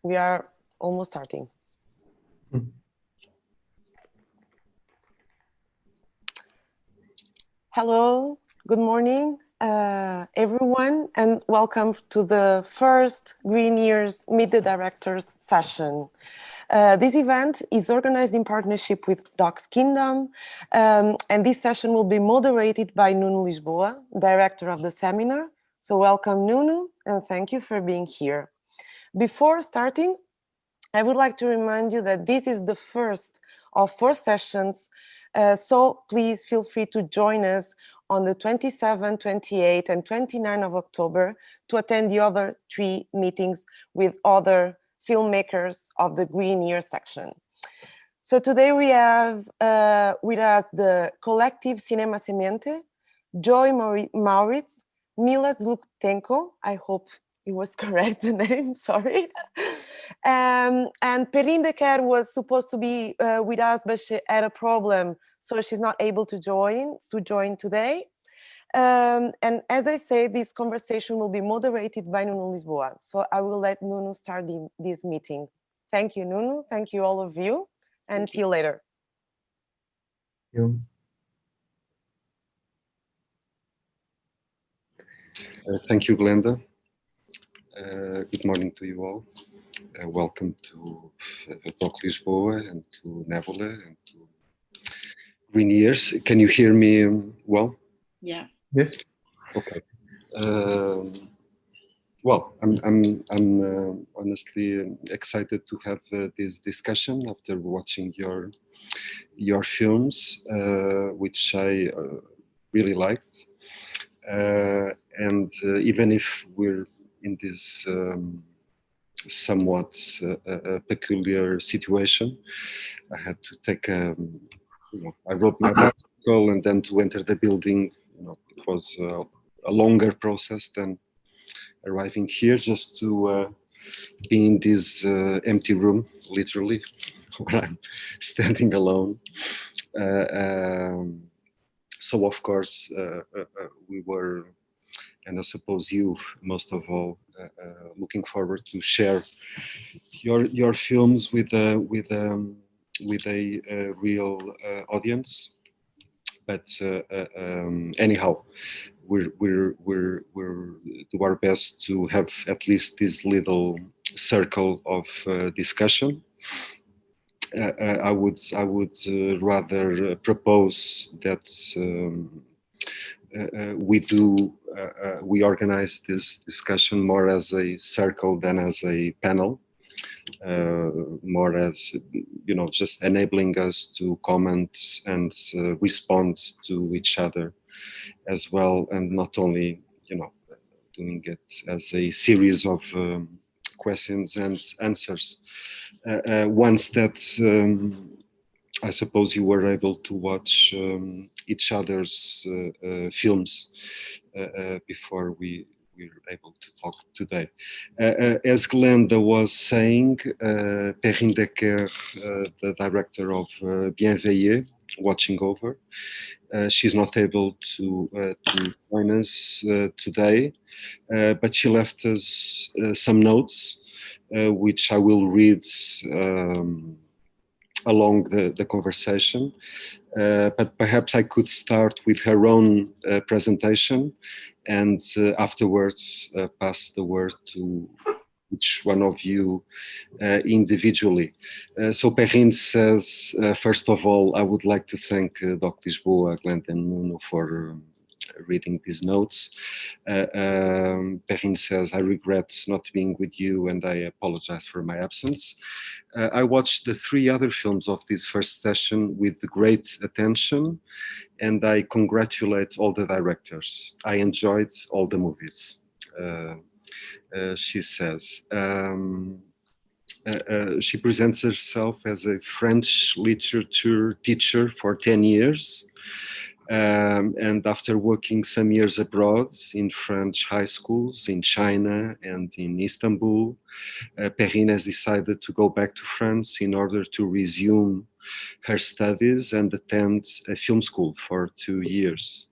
We are almost starting. Hello, good morning, everyone, and welcome to the first Green Years Meet the Directors session. This event is organized in partnership with Docs Kingdom, and this session will be moderated by Nuno Lisboa, director of the seminar. So welcome, Nuno, and thank you for being here. Before starting, I would like to remind you that this is the first of 4 sessions, so please feel free to join us on the 27, 28, and 29 of October to attend the other 3 meetings with other filmmakers of the Green Year section. So today we have with us the collective Cinema Semente, Joy Maurits, Mila Zhluktenko, I hope it was correct, the name, sorry. And Perrine Decker was supposed to be with us, but she had a problem, so she's not able to join today. And as I say, this conversation will be moderated by Nuno Lisboa. So I will let Nuno start this meeting. Thank you, Nuno. Thank you, all of you. And see you later. Thank you, Glenda. Good morning to you all. Welcome to Doclisboa and to Nebula and to Green Years. Can you hear me well? Yeah. Yes. Okay. Well, I'm honestly excited to have this discussion after watching your films, which I really liked. And even if we're in this somewhat peculiar situation, I had to take I rode my bicycle, and then to enter the building, it was a longer process than arriving here, just to be in this empty room, literally, where I'm standing alone. So of course we were, and I suppose you most of all, looking forward to share your films with a real audience. But anyhow, we're do our best to have at least this little circle of discussion. I would rather propose that we organize this discussion more as a circle than as a panel, more as, just enabling us to comment and respond to each other as well, and not only, doing it as a series of questions and answers. Once that I suppose you were able to watch each other's films before we were able to talk today. As Glenda was saying, Perrine Decker, the director of Bienveiller, watching over, she's not able to join us today, but she left us some notes, which I will read along the conversation, but perhaps I could start with her own presentation, and afterwards pass the word to each one of you individually. So Perrine says, first of all, I would like to thank Doclisboa, Glenda and Nuno for reading these notes. Perrine says, I regret not being with you and I apologize for my absence. I watched the 3 other films of this first session with great attention, and I congratulate all the directors. I enjoyed all the movies, she says. She presents herself as a French literature teacher for 10 years. And after working some years abroad in French high schools in China and in Istanbul, Perrine has decided to go back to France in order to resume her studies and attend a film school for 2 years.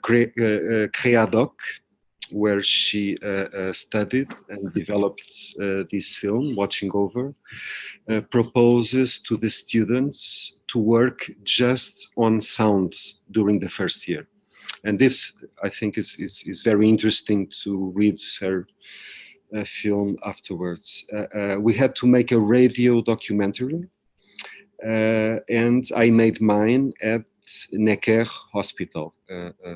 Creadoc, where she studied and developed this film, Watching Over, proposes to the students to work just on sound during the first year. And this, I think, is very interesting to read her film afterwards. We had to make a radio documentary, and I made mine at Necker Hospital,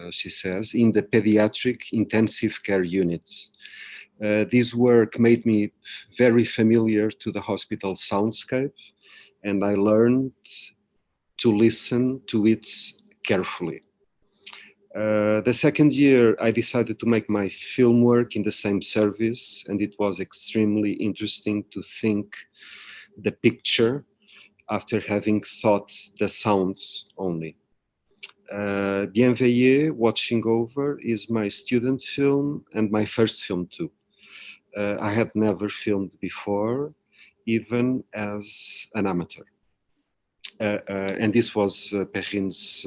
she says, in the pediatric intensive care units. This work made me very familiar to the hospital soundscape, and I learned to listen to it carefully. The second year, I decided to make my film work in the same service, and it was extremely interesting to think the picture after having thought the sounds only. Bienveilleux, Watching Over, is my student film and my first film too. I had never filmed before, even as an amateur. And this was Perrine's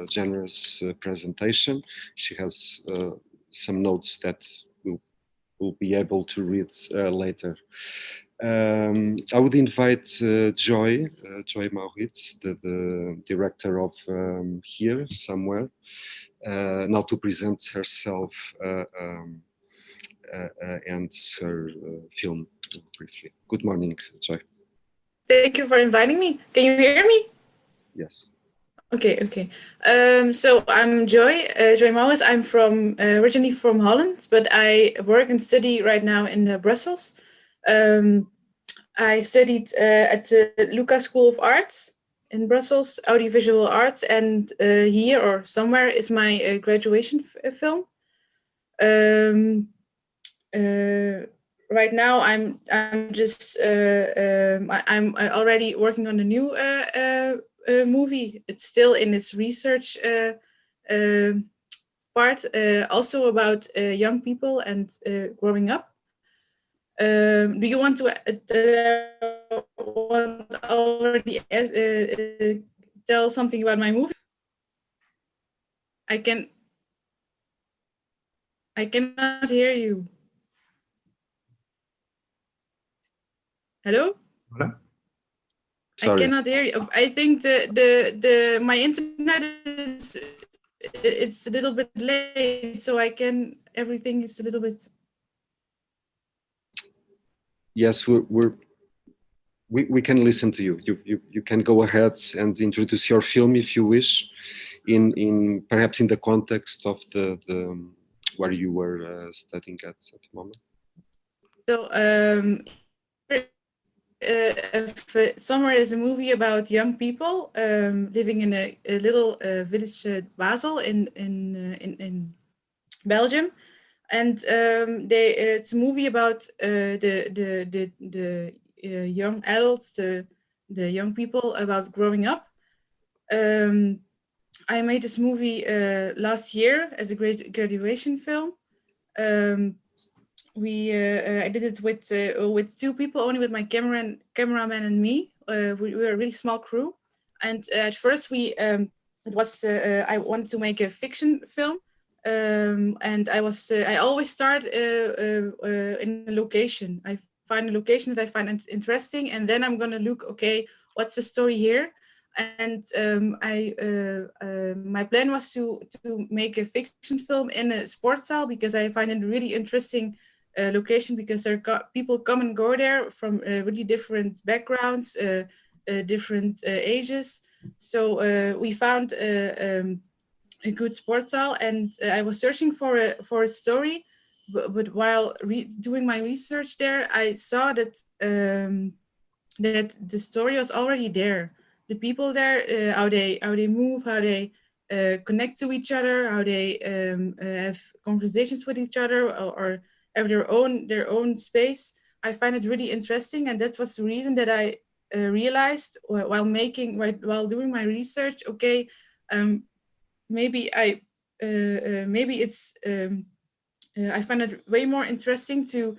generous presentation. She has some notes that we'll be able to read later. I would invite Joy Maurits, the director of Here Somewhere, now to present herself and her film briefly. Good morning, Joy. Thank you for inviting me. Can you hear me? Yes. Okay. So I'm Joy Maurits. I'm originally from Holland, but I work and study right now in Brussels. I studied at the Lucas School of Arts in Brussels, audiovisual arts, and Here or Somewhere is my graduation film. Right now, I'm just I'm already working on a new movie. It's still in its research part, also about young people and growing up. Do you want to already tell something about my movie? I cannot hear you. Hello? Sorry. I cannot hear you. I think the my internet it's a little bit late, so everything is a little bit. Yes, we can listen to you. You can go ahead and introduce your film if you wish, in perhaps in the context of the where you were studying at the moment. So Summer is a movie about young people living in a little village, Basel, in Belgium, and it's a movie about the young adults, the young people, about growing up. I made this movie last year as a graduation film. I did it with two people, only with my cameraman and me. We were a really small crew, and at first I wanted to make a fiction film, and I always start in a location. I find a location that I find interesting, and then I'm gonna look, okay, what's the story here? And my plan was to make a fiction film in a sports style, because I find it really interesting location, because people come and go there from really different backgrounds, different ages. So we found a good sports style, and I was searching for a story, but while doing my research there, I saw that that the story was already there. The people there, how they move, how they connect to each other, how they have conversations with each other, or have their own space. I find it really interesting, and that was the reason that I realized while doing my research. Okay, maybe it's I find it way more interesting to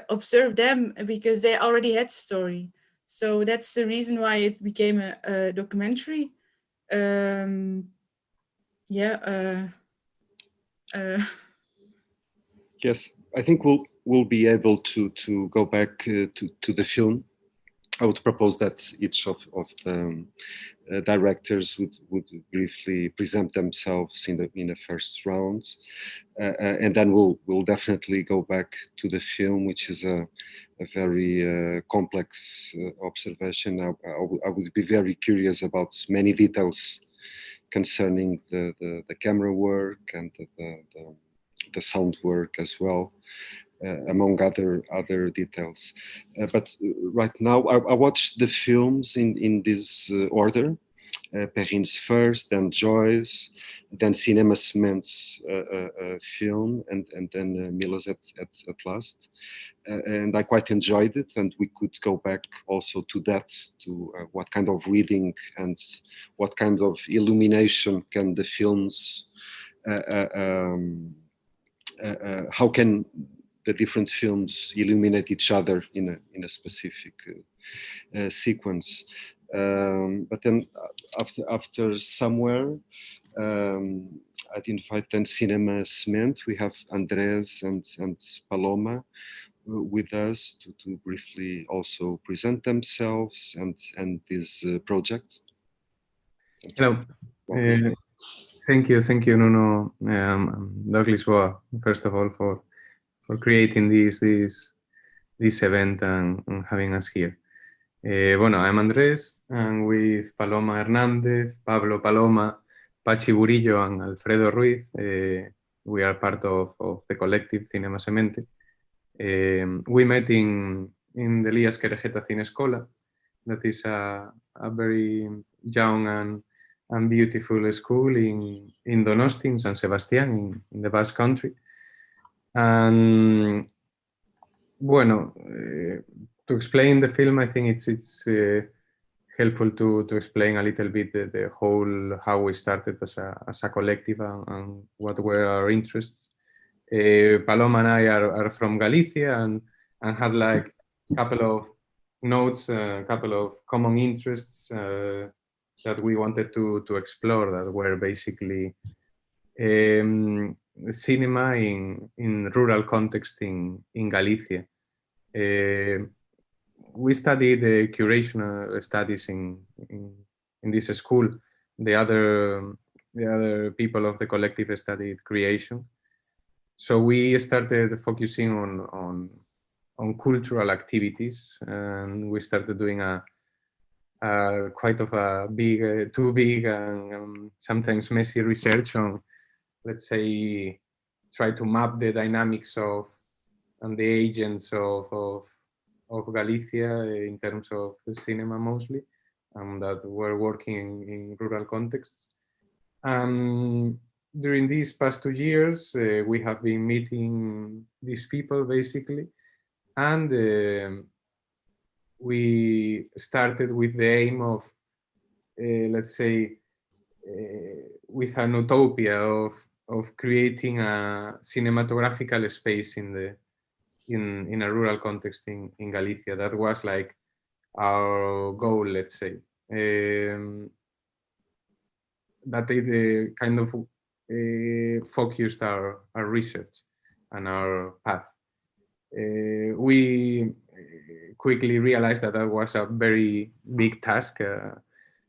observe them, because they already had story. So that's the reason why it became a documentary. Yeah. Yes, I think we'll be able to go back to the film. I would propose that each of the directors would briefly present themselves in the first round, and then we'll definitely go back to the film, which is a very complex observation. I would be very curious about many details concerning the camera work and the sound work as well. Among other details. But right now, I watched the films in this order. Perrine's first, then Joy's, then Cinema Semente's film, and then Mila's at last. And I quite enjoyed it, and we could go back also to that, to what kind of reading and what kind of illumination can the films, how can the different films illuminate each other in a specific sequence. But then after somewhere, identified then Cinema Semente, we have Andres and Paloma with us to briefly also present themselves and this project. Hello. Thank you, Nuno, Doclisboa, first of all, for creating this event and having us here. Bueno, I'm Andrés, and with Paloma Hernández, Pablo Paloma, Pachi Burillo, and Alfredo Ruiz, we are part of the collective Cinema Semente. We met in the Elias Querejeta Cinescola, that is a very young and beautiful school in Donosti, in San Sebastián, in the Basque Country. And bueno, to explain the film, I think it's helpful to explain a little bit the whole, how we started as a collective and what were our interests. Paloma and I are from Galicia and had like a couple of notes, a couple of common interests that we wanted to explore, that were basically cinema in rural context in Galicia. We studied curation studies in this school. The other people of the collective studied creation. So we started focusing on cultural activities, and we started doing quite of a big, too big and sometimes messy research on, let's say, try to map the dynamics of and the agents of Galicia in terms of the cinema mostly, that were working in rural contexts. During these past 2 years, we have been meeting these people basically, and we started with the aim of, let's say, with an utopia of creating a cinematographical space in a rural context in Galicia. That was like our goal, let's say. That it kind of focused our research and our path. We quickly realized that was a very big task,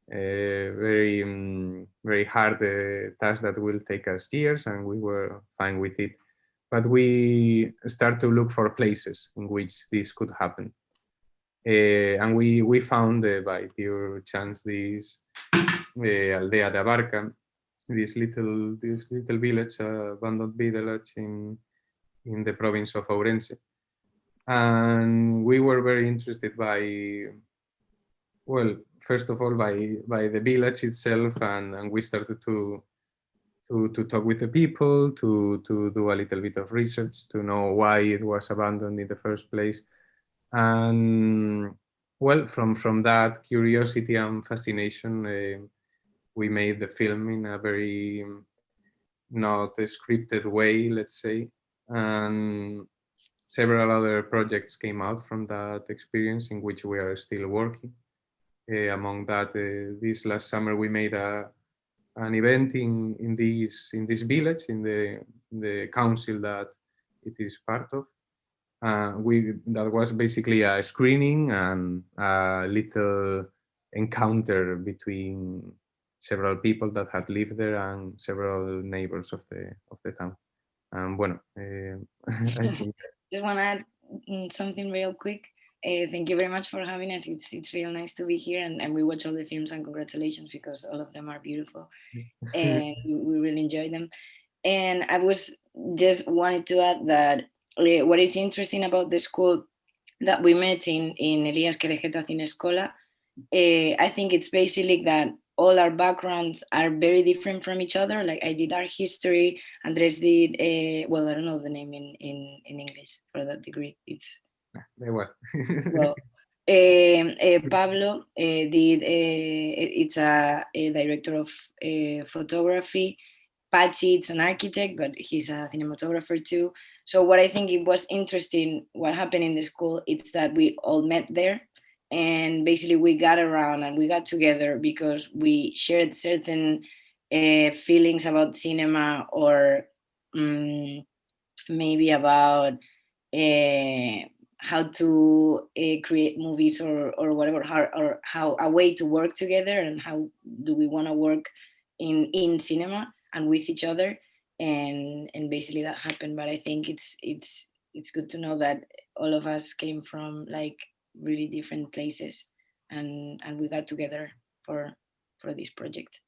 very hard task that will take us years, and we were fine with it. But we start to look for places in which this could happen. And we found by pure chance this Aldea de Abarca, this little village, abandoned village in the province of Ourense. And we were very interested by, well, first of all, by the village itself, and we started to talk with the people, to do a little bit of research, to know why it was abandoned in the first place. And well, from that curiosity and fascination, we made the film in a very not a scripted way, let's say. And several other projects came out from that experience in which we are still working. Among that, this last summer we made an event in this village, in the council that it is part of. That was basically a screening and a little encounter between several people that had lived there and several neighbors of the town. Bueno, I think just want to add something real quick. Thank you very much for having us. It's real nice to be here, and we watch all the films, and congratulations, because all of them are beautiful and we really enjoy them. And I was just wanted to add that what is interesting about the school that we met in Elias Querejeta Cine Escola, I think it's basically that all our backgrounds are very different from each other. Like I did art history, Andres did, well, I don't know the name in English for that degree. It's well, Pablo did, it's a director of photography. Pachi, it's an architect, but he's a cinematographer too. So what I think it was interesting, what happened in the school, it's that we all met there, and basically we got around and we got together because we shared certain feelings about cinema, or maybe about how to create movies, or whatever, how a way to work together, and how do we want to work in cinema and with each other, and basically that happened. But I think it's good to know that all of us came from like really different places, and we got together for this project.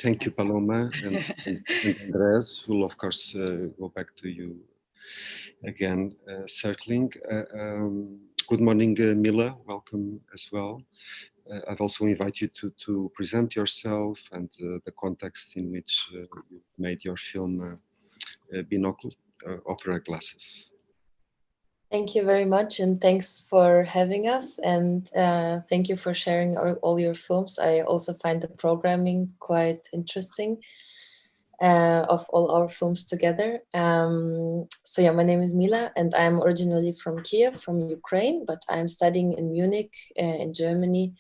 Thank you, Paloma, and Andres. We'll of course go back to you again, circling. Good morning, Mila. Welcome as well. I'd also invite you to present yourself and the context in which you made your film Binocle, Opera Glasses. Thank you very much, and thanks for having us, and thank you for sharing all your films. I also find the programming quite interesting of all our films together. So yeah, my name is Mila, and I'm originally from Kiev, from Ukraine, but I'm studying in Munich, in Germany,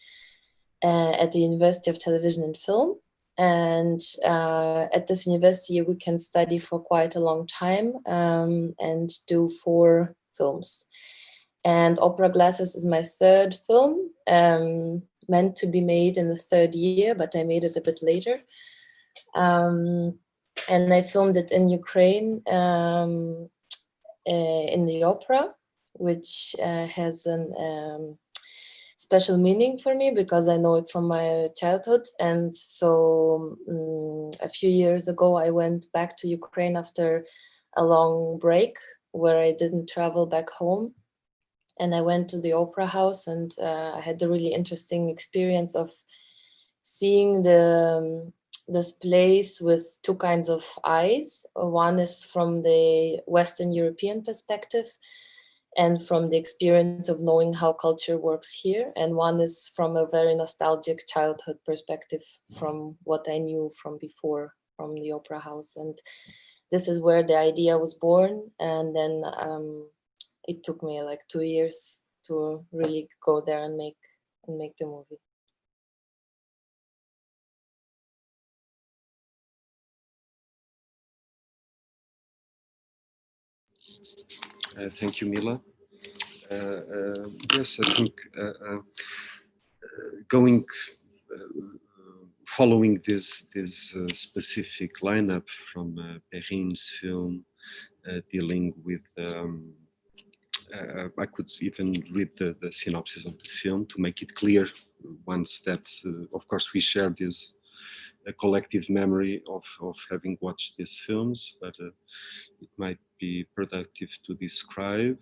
at the University of Television and Film. And at this university, we can study for quite a long time and do 4 films. And Opera Glasses is my 3rd film, meant to be made in the 3rd year, but I made it a bit later. And I filmed it in Ukraine, in the opera, which has an special meaning for me because I know it from my childhood. And so a few years ago, I went back to Ukraine after a long break where I didn't travel back home. And I went to the opera house, and I had the really interesting experience of seeing this place with 2 kinds of eyes. One is from the Western European perspective and from the experience of knowing how culture works here. And one is from a very nostalgic childhood perspective from what I knew from before, from the opera house. And this is where the idea was born. And then it took me like 2 years to really go there and make the movie. Thank you, Mila. Yes, I think following this specific lineup from Perrine's film dealing with, I could even read the synopsis of the film to make it clear once that, of course, we share this collective memory of having watched these films, but it might be productive to describe.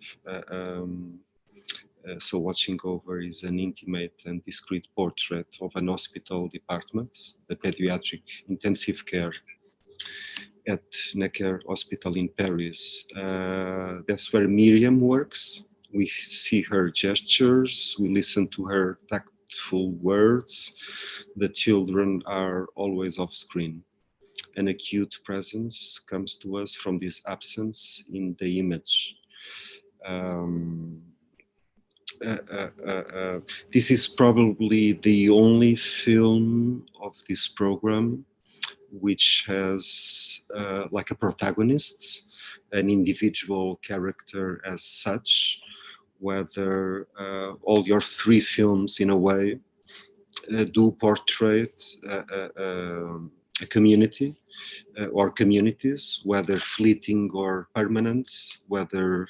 So Watching Over is an intimate and discreet portrait of an hospital department, the pediatric intensive care at Necker Hospital in Paris. That's where Miriam works. We see her gestures, we listen to her tactful words. The children are always off screen. An acute presence comes to us from this absence in the image. This is probably the only film of this program which has like a protagonist, an individual character as such, whether all your three films in a way do portray a community or communities, whether fleeting or permanent, whether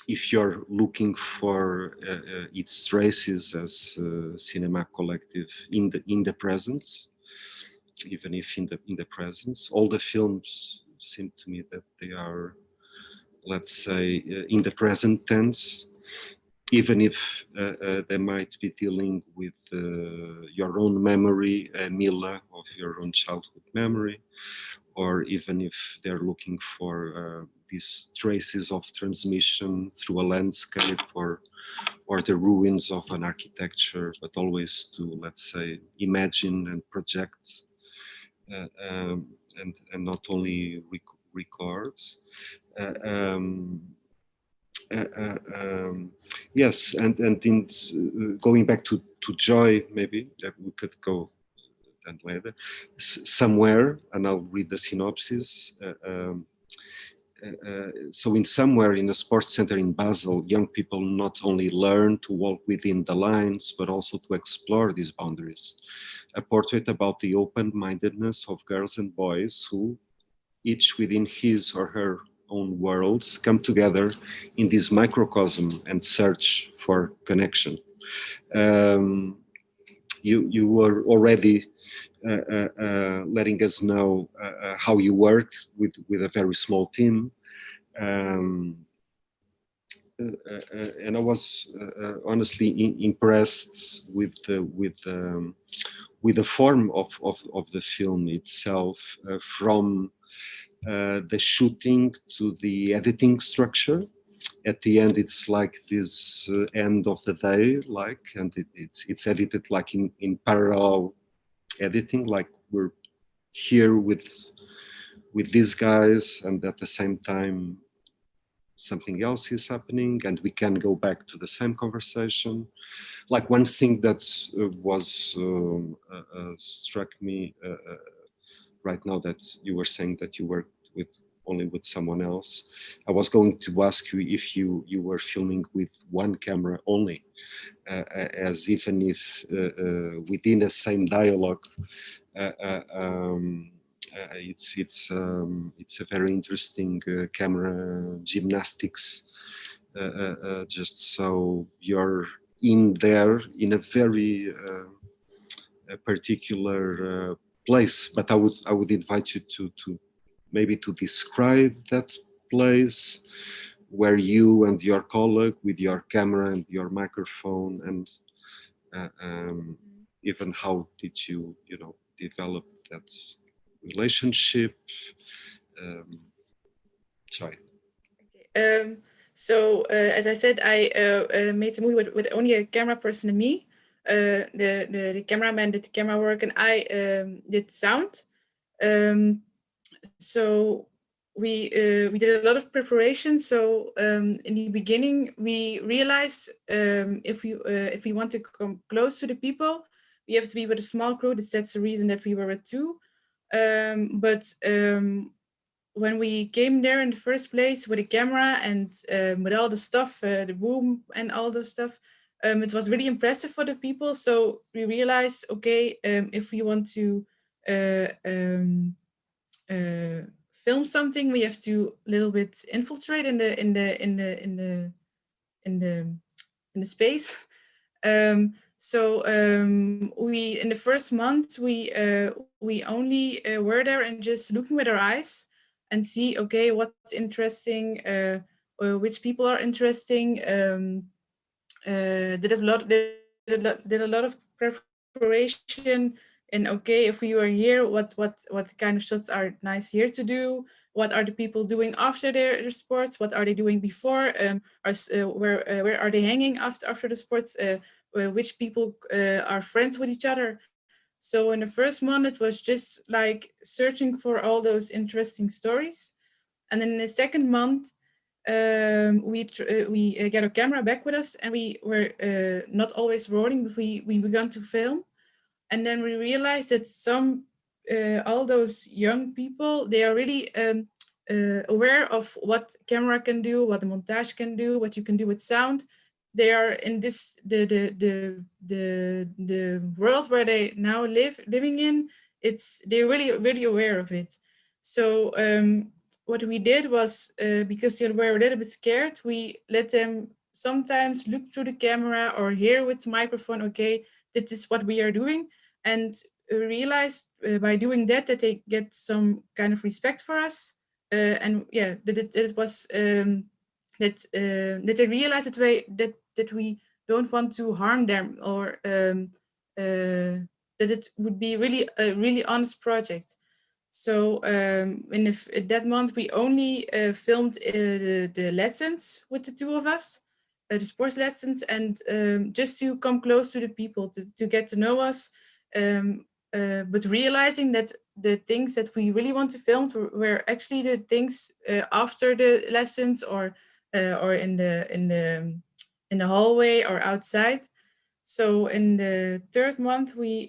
if you're looking for its traces as cinema collective in the present, even if in the presence, all the films seem to me that they are, let's say, in the present tense, even if they might be dealing with your own memory, Mila, of your own childhood memory, or even if they're looking for these traces of transmission through a landscape or the ruins of an architecture, but always to, let's say, imagine and project and not only record. Yes, and in going back to joy, maybe that we could go and later somewhere, and I'll read the synopsis. So in somewhere in a sports center in Basel, young people not only learn to walk within the lines, but also to explore these boundaries. A portrait about the open-mindedness of girls and boys who, each within his or her own worlds, come together in this microcosm and search for connection. You were already letting us know how you worked with a very small team. And I was honestly impressed with the form of the film itself, from the shooting to the editing structure. At the end, it's like this end of the day, and it's edited like in parallel editing, like we're here with these guys, and at the same time something else is happening, and we can go back to the same conversation. Like one thing that was struck me right now, that you were saying that you worked with only with someone else. I was going to ask you if you were filming with one camera only, as even if within the same dialogue, it's a very interesting camera gymnastics. Just so you're in there in a very particular place, but I would invite you to maybe to describe that place where you and your colleague with your camera and your microphone, and even how did you develop that relationship. Sorry. Okay. So as I said, I made the movie with only a camera person and me. The cameraman did the camera work, and I did sound. So we did a lot of preparation. So in the beginning, we realized if we want to come close to the people, we have to be with a small crew. That's the reason that we were with two. But when we came there in the first place with a camera and with all the stuff, the boom and all the stuff, it was really impressive for the people. So we realized, okay, if we want to film something, we have to a little bit infiltrate in the space. So we in the first month we only were there and just looking with our eyes and see, okay, what's interesting, which people are interesting. Did a lot of preparation. And okay, if we were here, what kind of shots are nice here to do? What are the people doing after their sports? What are they doing before? Where are they hanging after the sports? Which people are friends with each other? So in the first month, it was just like searching for all those interesting stories. And then in the second month, we got our camera back with us, and we were not always rolling, but we began to film. And then we realized that all those young people, they are really aware of what camera can do, what the montage can do, what you can do with sound. They are in this the world where they now living in. They're really aware of it. So what we did was, because they were a little bit scared, we let them sometimes look through the camera or hear with the microphone, okay, this is what we are doing, and realized by doing that they get some kind of respect for us, and yeah, that it was that they realized that we don't want to harm them, or that it would be really a really honest project. So that month we only filmed the lessons with the two of us, the sports lessons, and just to come close to the people, to get to know us, but realizing that the things that we really want to film were actually the things after the lessons, or in the hallway or outside. So in the third month we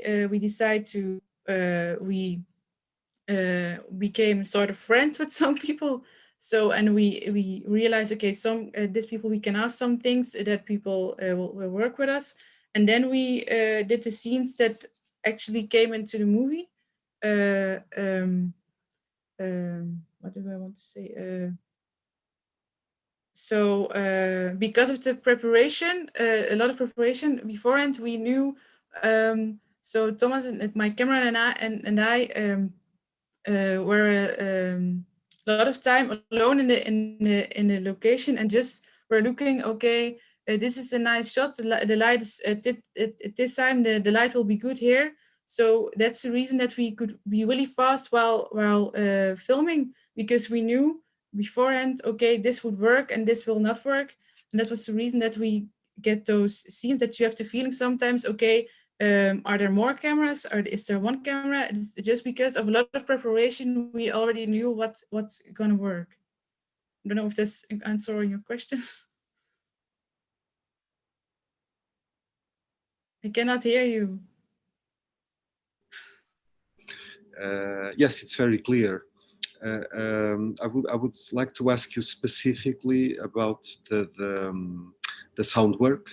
decide to we became sort of friends with some people. So, and we realized, okay, these people, we can ask some things that people will work with us. And then we did the scenes that actually came into the movie. What do I want to say? So because of the preparation, a lot of preparation beforehand, we knew. So Thomas and my cameraman and I were a lot of time alone in the location, and just were looking, okay, this is a nice shot, the light is at this time, the light will be good here. So that's the reason that we could be really fast while filming, because we knew beforehand, okay, this would work and this will not work. And that was the reason that we get those scenes that you have the feeling sometimes, okay, are there more cameras, or is there one camera? It's just because of a lot of preparation, we already knew what's gonna work. I don't know if that's answering your question. I cannot hear you. Yes, it's very clear. I would like to ask you specifically about the sound work.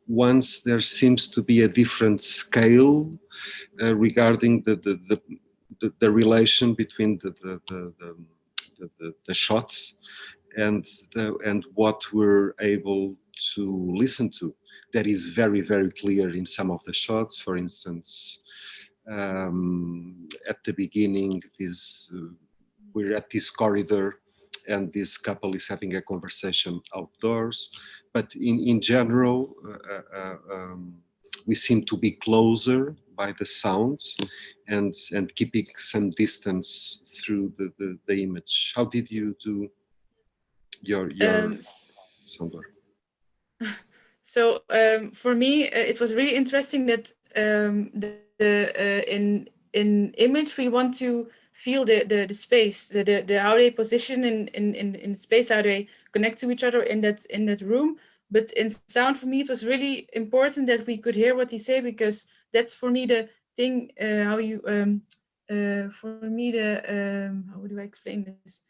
Once there seems to be a different scale regarding the relation between the shots and what we're able to listen to. That is very, very clear in some of the shots. For instance, at the beginning, we're at this corridor and this couple is having a conversation outdoors. But in general, we seem to be closer by the sounds and keeping some distance through the image. How did you do your sound work? So for me, it was really interesting that in image we want to feel the space, the how they position in space, how they connect to each other in that room. But in sound, for me, it was really important that we could hear what he say, because that's for me the thing. How you for me how do I explain this?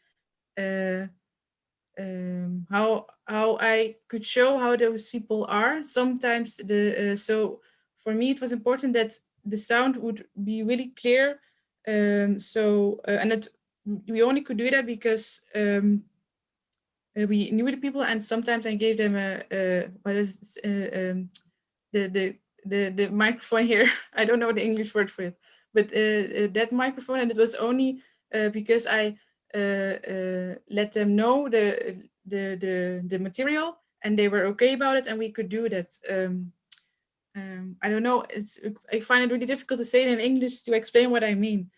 How I could show how those people are. Sometimes so for me it was important that the sound would be really clear. And that we only could do that because we knew the people, and sometimes I gave them the microphone here. I don't know the English word for it, but that microphone, and it was only because I let them know the material, and they were okay about it, and we could do that. I don't know. I find it really difficult to say it in English to explain what I mean.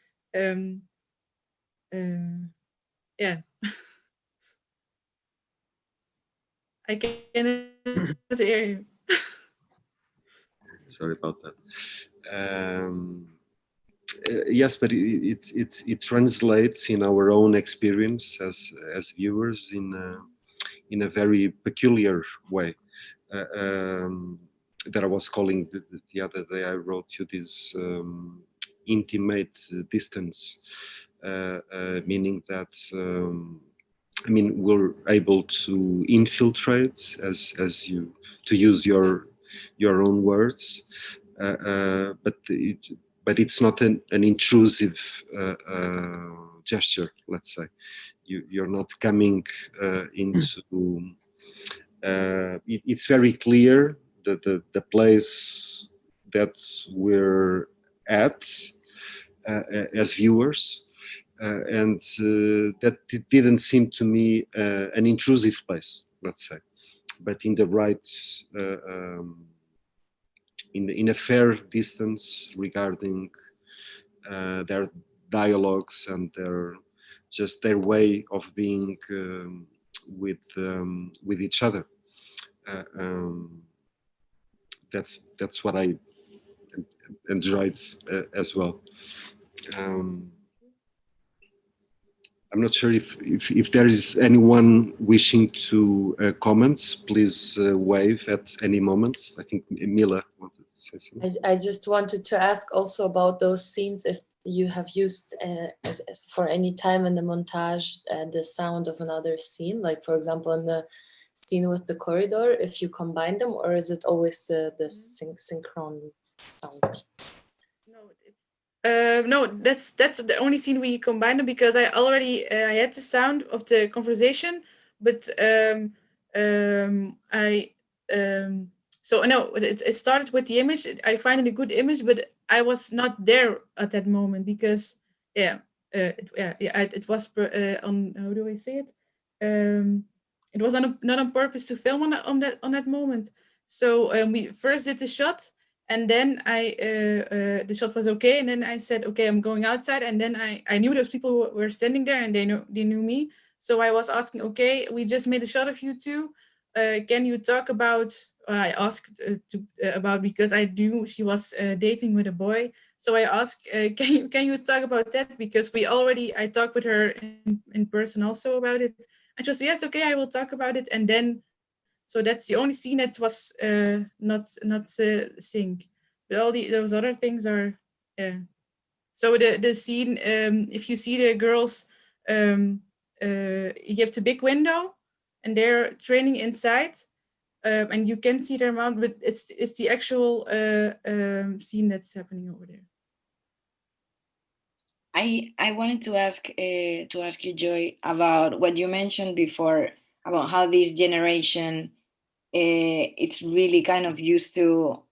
Yeah. I cannot hear you. Sorry about that. Yes, but it translates in our own experience as viewers in a very peculiar way. that I was calling the other day. I wrote you this intimate distance, meaning that I mean, we're able to infiltrate, as you, to use your own words, but it's not an intrusive gesture. Let's say you're not coming into. It's very clear that the place that we're at as viewers, and that it didn't seem to me an intrusive place, let's say, but in the right, in a fair distance regarding their dialogues and their way of being with each other. That's what I enjoyed as well. I'm not sure if there is anyone wishing to comment. Please wave at any moment. I think Mila wanted to say something. I just wanted to ask also about those scenes, if you have used as for any time in the montage the sound of another scene, like for example in the scene with the corridor, if you combine them, or is it always the synchron sound? No, that's the only scene we combined them, because I already I had the sound of the conversation, but so no, it started with the image. I find it a good image, but I was not there at that moment because it was on, how do I say it? It was not on purpose to film on that moment. So we first did the shot, and then the shot was okay, and then I said, okay, I'm going outside, and then I knew those people were standing there, and they knew me. So I was asking, okay, we just made a shot of you two. Can you talk about? I asked about, because I knew she was dating with a boy. So I asked, can you talk about that? Because I talked with her in person also about it. And she was, yes, okay, I will talk about it. And then, so that's the only scene that was not sync. But all those other things are, yeah. So the scene, if you see the girls, you have the big window, and they're training inside, and you can see their mouth, but it's the actual scene that's happening over there. I wanted to ask you, Joy, about what you mentioned before about how this generation it's really kind of used to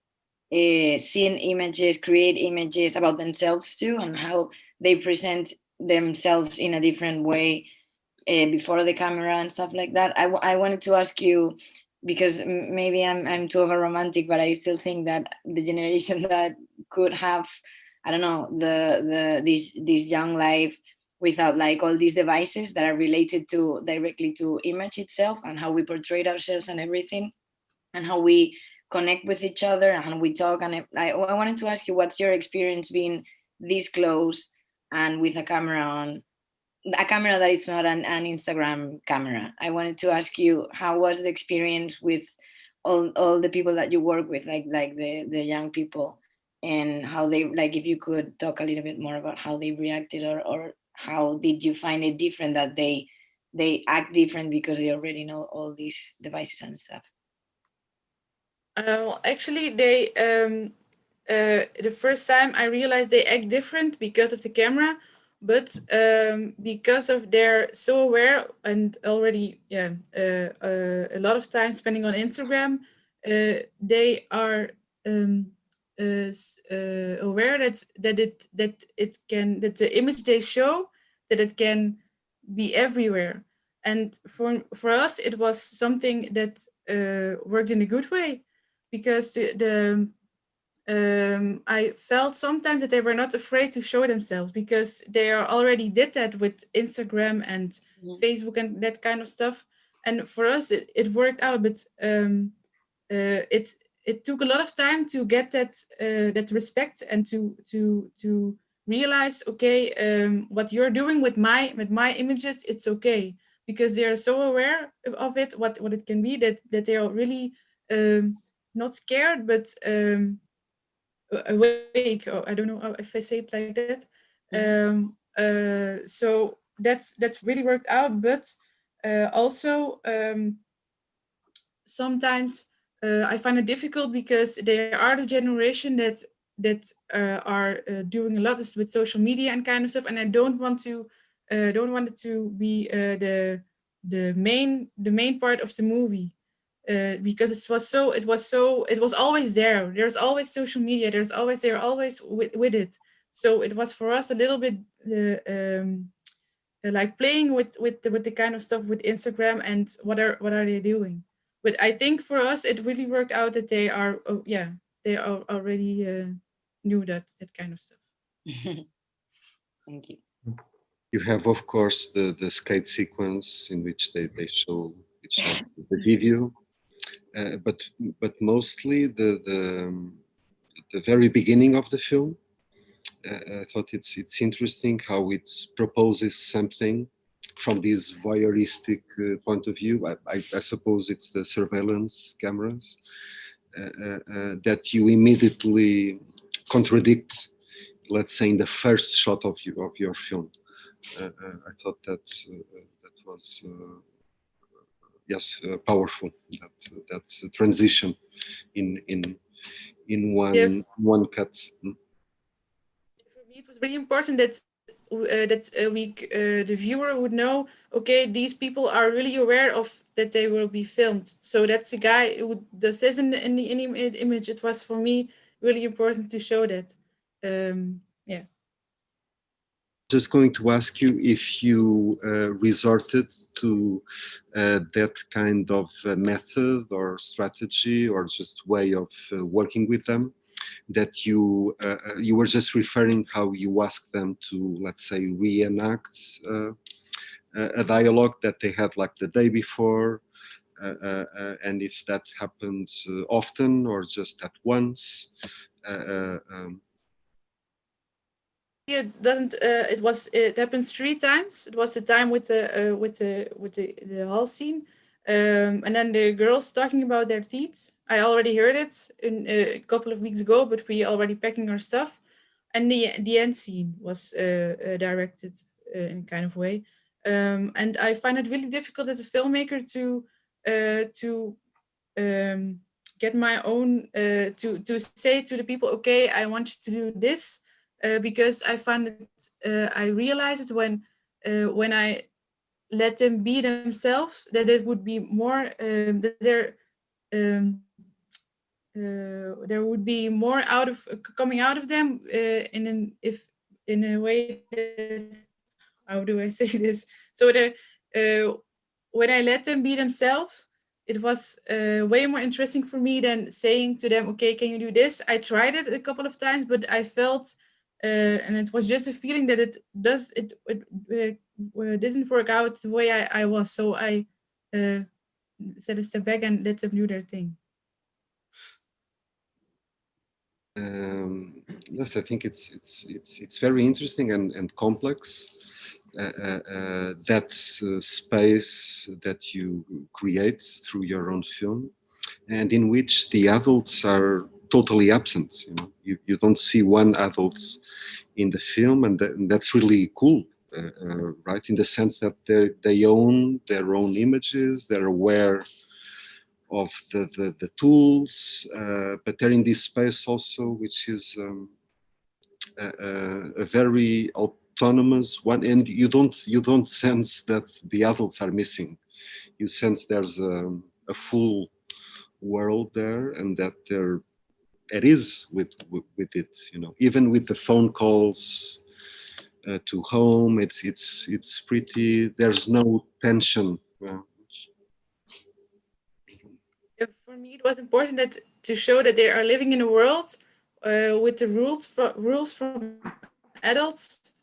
seeing images, create images about themselves too, and how they present themselves in a different way before the camera and stuff like that. I wanted to ask you, because maybe I'm too of a romantic, but I still think that the generation that could have, I don't know, this young life without like all these devices that are related to directly to image itself and how we portray ourselves and everything, and how we connect with each other and how we talk. And I wanted to ask you, what's your experience being this close and with a camera on, a camera that is not an Instagram camera? I wanted to ask you, how was the experience with all the people that you work with, like the young people, and how they, like, if you could talk a little bit more about how they reacted, or how did you find it different that they act different because they already know all these devices and stuff? Actually, the first time I realized they act different because of the camera, but because of they're so aware and already a lot of time spending on Instagram, they are aware that the image they show, that it can be everywhere. And for us, it was something that worked in a good way, because I felt sometimes that they were not afraid to show themselves, because they already did that with Instagram and Facebook and that kind of stuff. And for us, it worked out, but it took a lot of time to get that respect, and to realize, okay, what you're doing with my images, it's okay, because they are so aware of it, what it can be, that they are really not scared, but awake. Or I don't know if I say it like that. So that's really worked out. But also sometimes I find it difficult because they are the generation that are doing a lot with social media and kind of stuff, and I don't want it to be the main part of the movie. Because it was always there. There's always social media. They're always with it. So it was for us a little bit like playing with the kind of stuff with Instagram and what are they doing. But I think for us it really worked out that they are they are already knew that kind of stuff. Thank you. You have, of course, the skate sequence in which they show each other the video, but mostly the very beginning of the film. I thought it's interesting how it proposes something from this voyeuristic point of view. I suppose it's the surveillance cameras that you immediately contradict, let's say, in the first shot of your film. I thought that that was yes, powerful. That transition in one cut. For me, it was really important that the viewer would know. Okay, these people are really aware of that they will be filmed. So that's the guy who does this in the image. It was for me really important to show that. Yeah. Just going to ask you if you resorted to that kind of method or strategy or just way of working with them, that you were just referring how you asked them to, let's say, reenact a dialogue that they had like the day before, and if that happens often or just at once. It doesn't. It happened 3 times. It was the time with the hall scene, and then the girls talking about their teeth. I already heard it in a couple of weeks ago, but we already packing our stuff, and the end scene was directed in a kind of way, and I find it really difficult as a filmmaker to get my own to say to the people, okay, I want you to do this, because I find it I realize it when I let them be themselves, that it would be more that um, there would be more out of coming out of them in a way that, how do I say this? So that when I let them be themselves, it was way more interesting for me than saying to them, okay, can you do this? I tried it a couple of times, but I felt, and it was just a feeling that it didn't work out the way I was. So I set a step back and let them do their thing. Yes, I think it's very interesting and complex. That space that you create through your own film, and in which the adults are totally absent. You know, you don't see one adult in the film, and that's really cool, right? In the sense that they own their own images, they're aware of the tools, but they're in this space also, which is a very autonomous one, and you don't sense that the adults are missing. You sense there's a full world there, and that there it is with it. You know, even with the phone calls to home, it's pretty. There's no tension. For me, it was important that to show that they are living in a world with the rules from adults.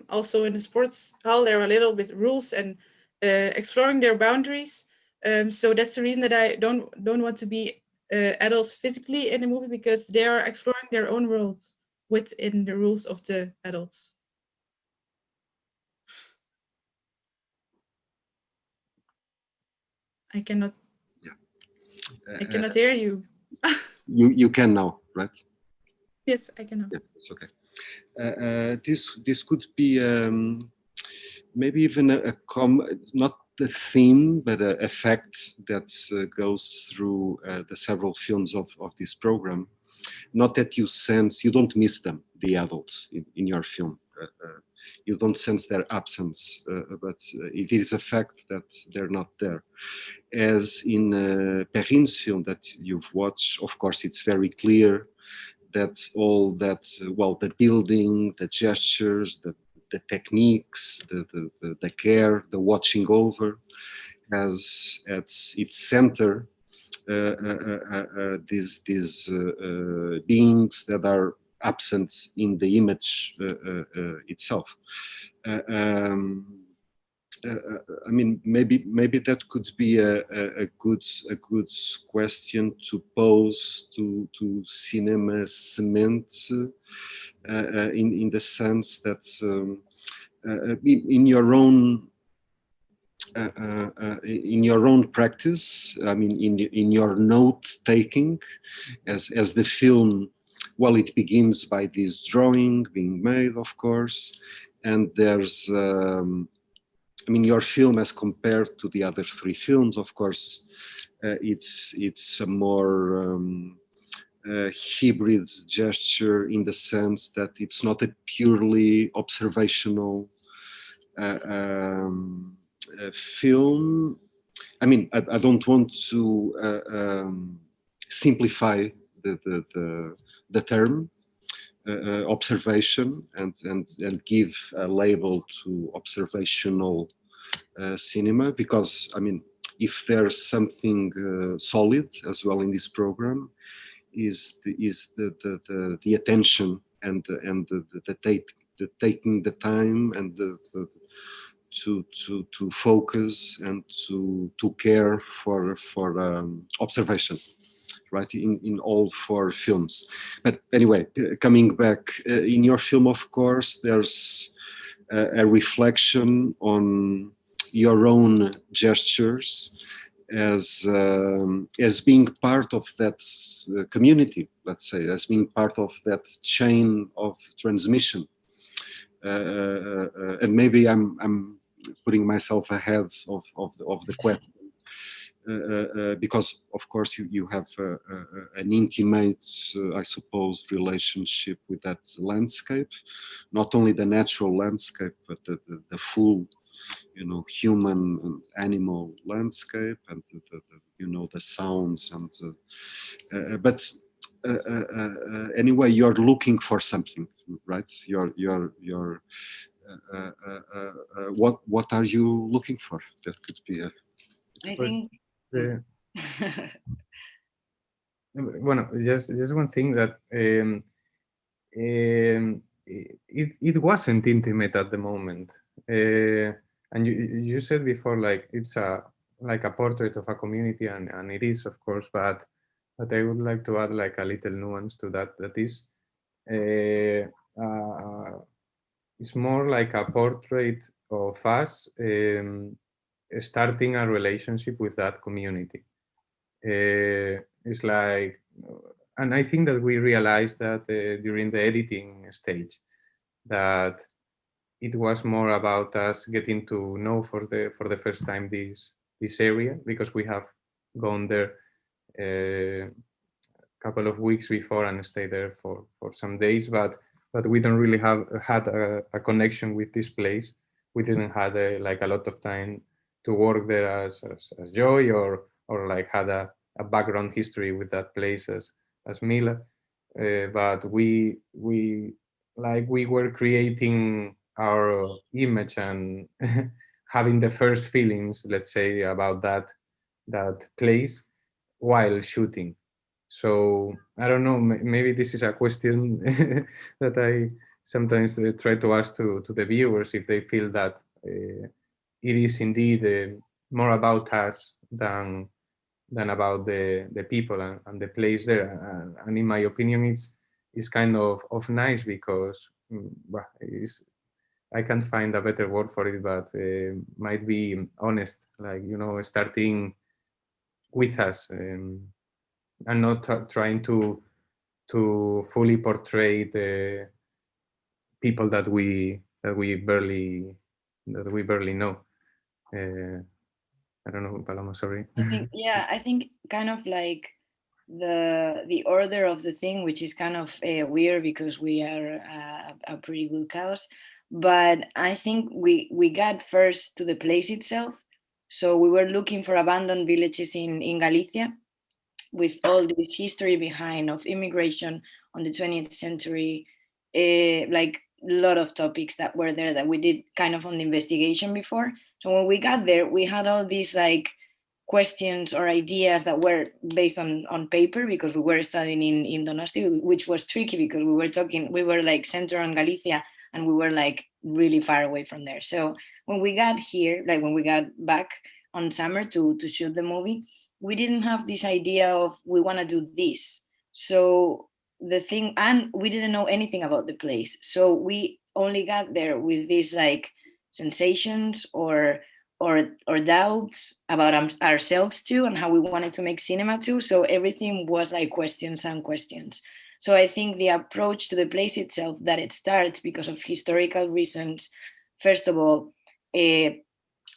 Also in the sports hall, there are a little bit rules and exploring their boundaries. So that's the reason that I don't want to be adults physically in the movie, because they are exploring their own worlds within the rules of the adults. I cannot. Yeah. I cannot hear you. You can now, right? Yes, I can now. Yeah, it's okay. This could be maybe even not the theme, but a fact that goes through the several films of this program. Not that you don't miss them, the adults in your film. You don't sense their absence, but it is a fact that they're not there. As in Perrine's film that you've watched, of course, it's very clear that all that, the building, the gestures, the techniques, the care, the watching over, has at its center these beings that are absent in the image itself. I mean, maybe that could be a good question to pose to cinema Semente, in the sense that in your own practice, I mean, in your note taking, as the film, well, it begins by this drawing being made, of course, and there's I mean, your film, as compared to the other three films, of course, it's a more hybrid gesture, in the sense that it's not a purely observational film. I mean, I don't want to simplify the term observation and give a label to observational cinema, because I mean, if there's something solid as well in this program, is the attention and the taking the time and to focus and to care for observation, right, in all four films. But anyway, coming back, in your film, of course, there's a reflection on your own gestures as being part of that community, let's say, as being part of that chain of transmission. And maybe I'm putting myself ahead of the question, because of course you have an intimate, I suppose, relationship with that landscape, not only the natural landscape, but the full, human and animal landscape, and the sounds, and but anyway, you're looking for something, right? What are you looking for? That could be a... I think. Bueno, just one thing that it wasn't intimate at the moment, and you said before, like, it's like a portrait of a community, and it is, of course, but I would like to add like a little nuance to that. That is, it's more like a portrait of us starting a relationship with that community. It's like, and I think that we realized that during the editing stage, that it was more about us getting to know for the first time this area, because we have gone there a couple of weeks before and stayed there for some days, but we don't really have had a connection with this place. We didn't have like a lot of time to work there as Joy, or like had a background history with that place as Mila, but we were creating our image and having the first feelings, let's say, about that place while shooting. So I don't know, maybe this is a question that I sometimes try to ask to the viewers, if they feel that it is indeed more about us than about the people and the place there. And in my opinion, it's kind of nice, because I can't find a better word for it, but might be honest, like, starting with us, and not trying to fully portray the people that we barely know. I don't know, Paloma, sorry. I think kind of like the order of the thing, which is kind of weird because we are a pretty good chaos. But I think we got first to the place itself. So we were looking for abandoned villages in Galicia, with all this history behind of immigration on the 20th century, like a lot of topics that were there that we did kind of on the investigation before. So when we got there, we had all these like questions or ideas that were based on paper, because we were studying in Donosti, which was tricky because we were like centered on Galicia, and we were like really far away from there. So when we got here, like when we got back on summer to shoot the movie, we didn't have this idea of we want to do this. So the thing, and we didn't know anything about the place. So we only got there with these like sensations or doubts about ourselves too, and how we wanted to make cinema too. So everything was like questions and questions. So I think the approach to the place itself, that it starts because of historical reasons, first of all,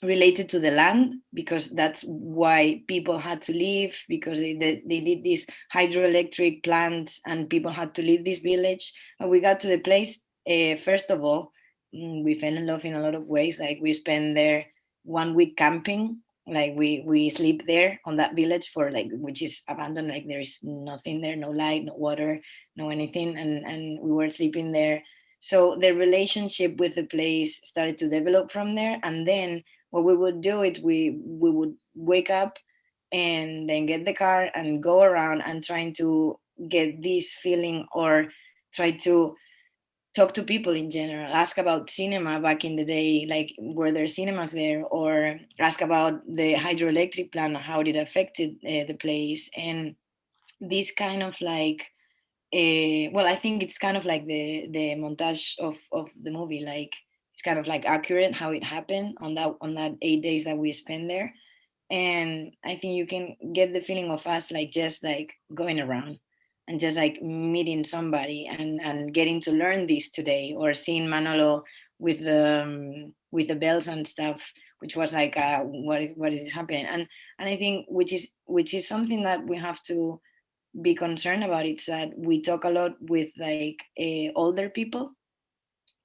related to the land, because that's why people had to leave, because they did these hydroelectric plants and people had to leave this village. And we got to the place, first of all, we fell in love in a lot of ways. Like we spent there 1 week camping, like we sleep there on that village for like, which is abandoned, like there is nothing there, no light, no water, no anything, and we were sleeping there. So the relationship with the place started to develop from there. And then what we would do is we would wake up and then get the car and go around and trying to get this feeling, or try to talk to people in general, ask about cinema back in the day, like were there cinemas there, or ask about the hydroelectric plant, how it affected the place. And this kind of like, well, I think it's kind of like the montage of the movie, like it's kind of like accurate how it happened on that 8 days that we spent there. And I think you can get the feeling of us like just like going around and just like meeting somebody and getting to learn this today, or seeing Manolo with the bells and stuff, which was like what is happening. And I think which is something that we have to be concerned about. It's that we talk a lot with like older people,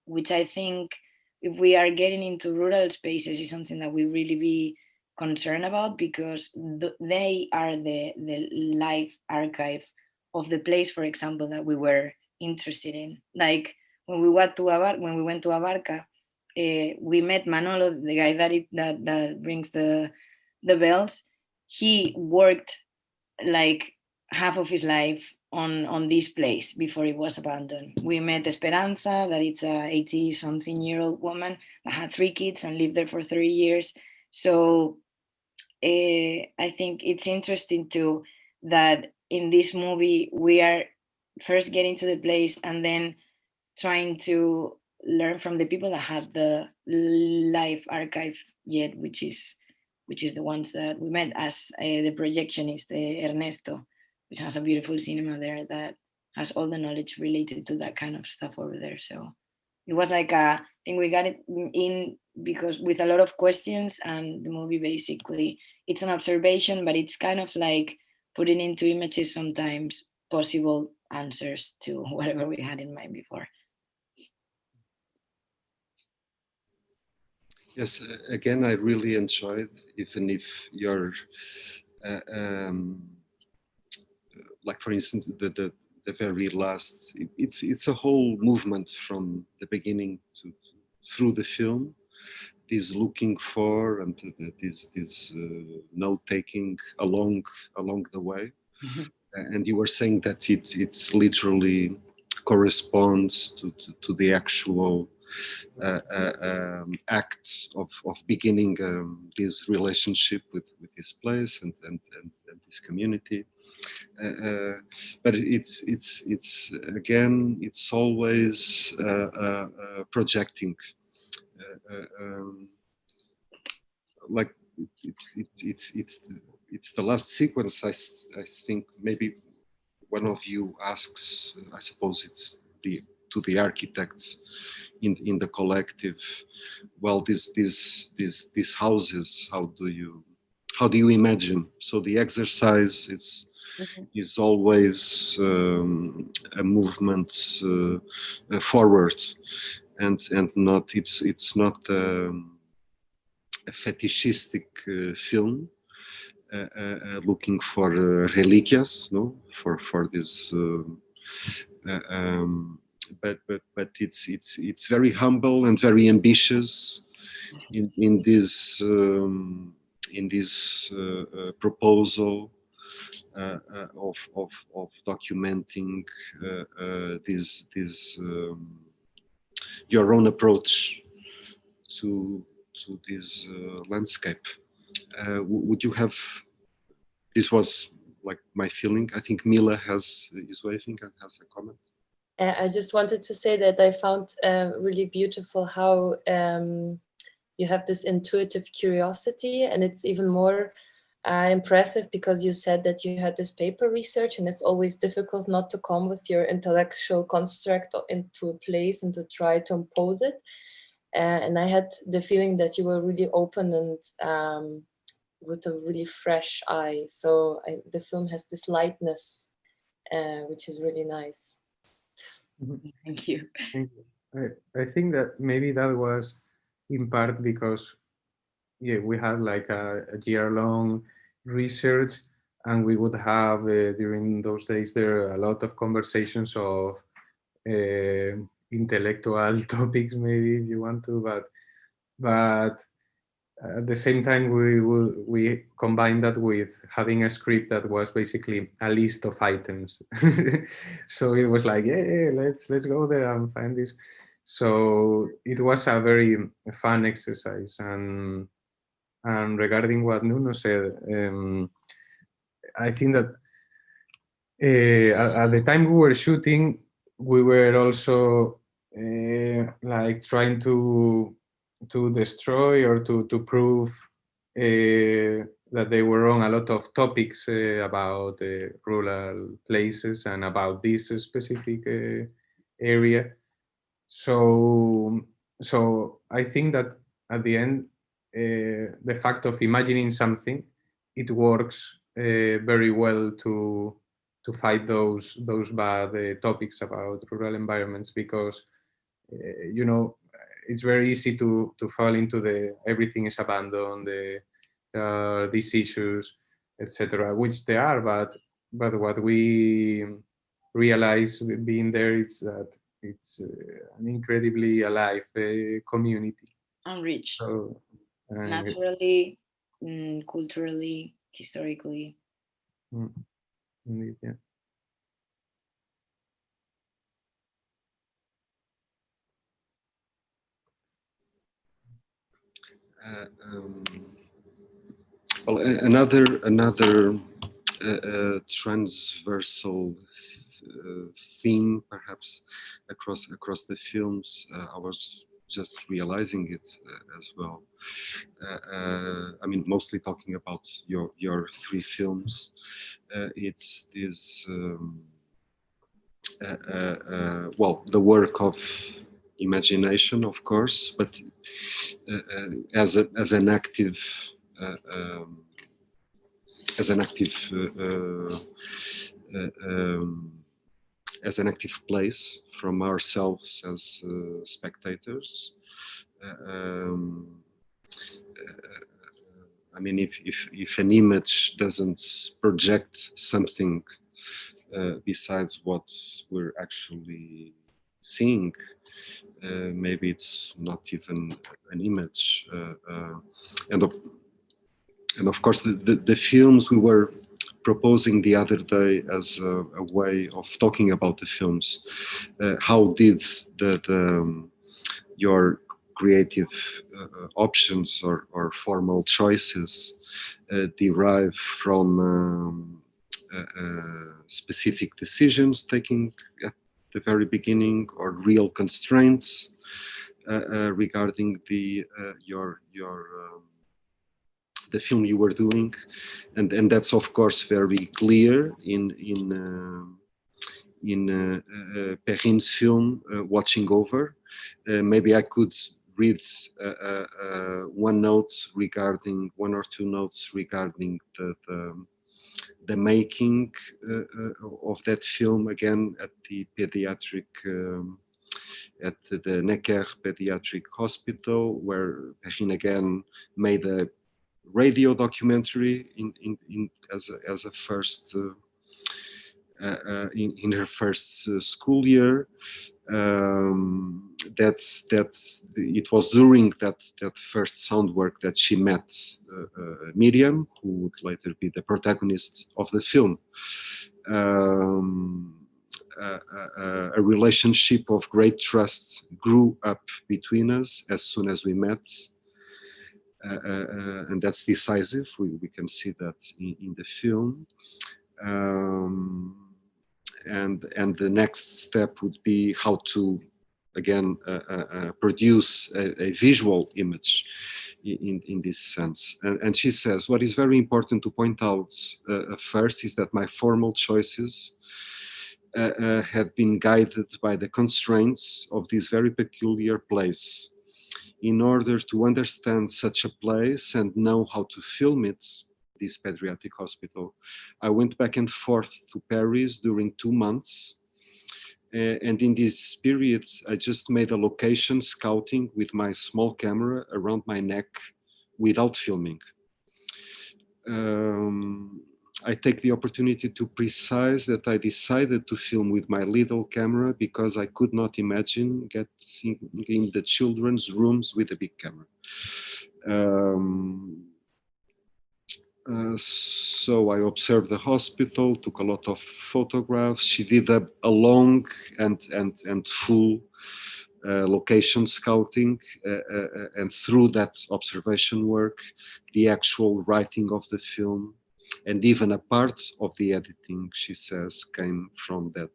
which I think if we are getting into rural spaces is something that we really be concerned about, because they are the life archive of the place, for example, that we were interested in. Like when we went to Abarca, we met Manolo, the guy that rings the bells. He worked like half of his life on this place before it was abandoned. We met Esperanza, that it's a 80-something-year-old woman that had 3 kids and lived there for 30 years. So I think it's interesting too that in this movie we are first getting to the place and then trying to learn from the people that had the life archive yet, which is the ones that we met, as the projectionist Ernesto, which has a beautiful cinema there that has all the knowledge related to that kind of stuff over there. So it was like I think we got it in because with a lot of questions, and the movie basically it's an observation, but it's kind of like putting into images sometimes possible answers to whatever we had in mind before. Yes, again, I really enjoyed, even if you're, like for instance, the very last, it's a whole movement from the beginning through the film, this looking for and this note taking along the way. And you were saying that it's literally corresponds to the actual act of beginning this relationship with this place and this community. But it's again, it's always projecting, like it's it's the last sequence. I think maybe one of you asks, I suppose it's to the architects in the collective, well, these houses, how do you imagine? So the exercise is always a movement forward, and not it's not a fetishistic film looking for reliquias, no, for this. But it's very humble and very ambitious in this proposal of documenting this your own approach to this landscape. Would you have? This was like my feeling. I think Mila is waving and has a comment. I just wanted to say that I found really beautiful how you have this intuitive curiosity, and it's even more impressive because you said that you had this paper research, and it's always difficult not to come with your intellectual construct into a place and to try to impose it. And I had the feeling that you were really open and with a really fresh eye. So the film has this lightness, which is really nice. Thank you. I think that maybe that was in part because we had like a year-long research, and we would have during those days there a lot of conversations of intellectual topics, maybe if you want to, but at the same time we combined that with having a script that was basically a list of items. So it was like, yeah, let's go there and find this. So it was a very fun exercise. And regarding what Nuno said, I think that at the time we were shooting, we were also like trying to destroy or to prove that they were on a lot of topics about rural places and about this specific area. So I think that at the end, the fact of imagining something, it works very well to fight those bad topics about rural environments, because it's very easy to fall into the everything is abandoned, these issues, etc., which they are, but what we realize being there is that it's an incredibly alive community. And rich. So, naturally, culturally, historically. Indeed, yeah. Well, another transversal theme, perhaps across the films. I was just realizing it as well. I mean, mostly talking about your three films. It's this well, the work of imagination, of course, but as an active as an active as an active place from ourselves as spectators. I mean, if an image doesn't project something besides what we're actually seeing, maybe it's not even an image. And of course, the films we were proposing the other day as a way of talking about the films. How did your creative options or formal choices derive from specific decisions taken at the very beginning, or real constraints regarding your the film you were doing, and that's of course very clear in Perrine's film, Watching Over. Maybe I could read one or two notes regarding the making of that film, again at the pediatric, at the Necker Pediatric Hospital, where Perrine again made a radio documentary as a first in her first school year. It was during that first sound work that she met Miriam, who would later be the protagonist of the film. A relationship of great trust grew up between us as soon as we met. And that's decisive. We can see that in the film. And the next step would be how to, again, produce a visual image in this sense. And she says, what is very important to point out first is that my formal choices had been guided by the constraints of this very peculiar place. In order to understand such a place and know how to film it, this pediatric hospital, I went back and forth to Paris during 2 months. And in this period, I just made a location scouting with my small camera around my neck without filming. I take the opportunity to precise that I decided to film with my little camera because I could not imagine getting in the children's rooms with a big camera. So I observed the hospital, took a lot of photographs. She did a long and full location scouting, and through that observation work, the actual writing of the film, and even a part of the editing, she says, came from that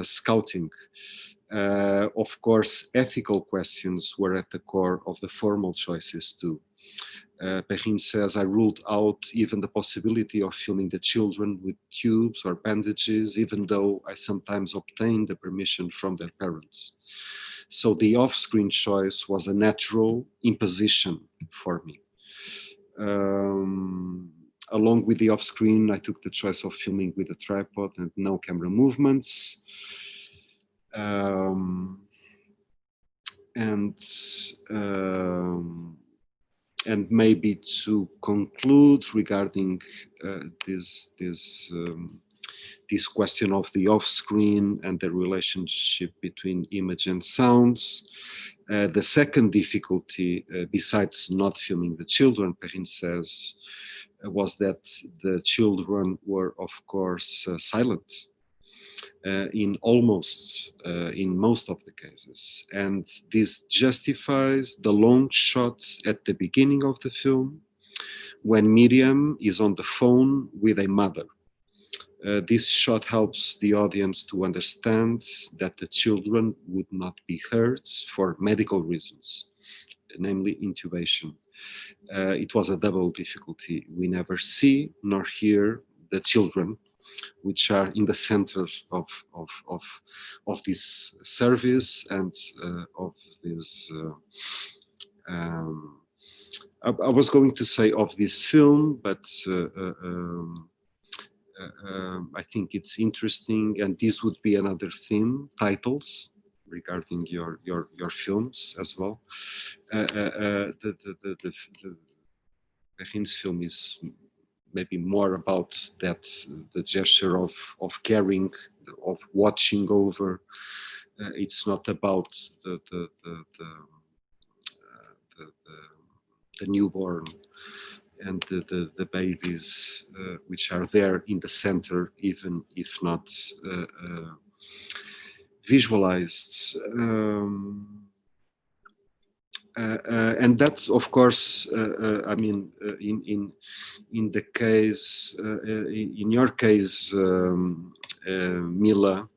scouting. Of course, ethical questions were at the core of the formal choices too. Perrine says, I ruled out even the possibility of filming the children with tubes or bandages, even though I sometimes obtained the permission from their parents. So the off-screen choice was a natural imposition for me. Along with the off-screen, I took the choice of filming with a tripod and no camera movements. And maybe to conclude regarding this question of the off-screen and the relationship between image and sounds. The second difficulty, besides not filming the children, Perrine says, was that the children were, of course, silent in most of the cases. And this justifies the long shot at the beginning of the film when Miriam is on the phone with a mother. This shot helps the audience to understand that the children would not be heard for medical reasons, namely intubation. It was a double difficulty. We never see nor hear the children, which are in the center of this service and of this. I was going to say of this film, but I think it's interesting, and this would be another theme: titles regarding your films as well. The Perrine's film is maybe more about that, the gesture of caring, of watching over. It's not about the newborn and the babies, which are there in the center, even if not visualized. And that's, of course, I mean, in the case, in your case, Mila,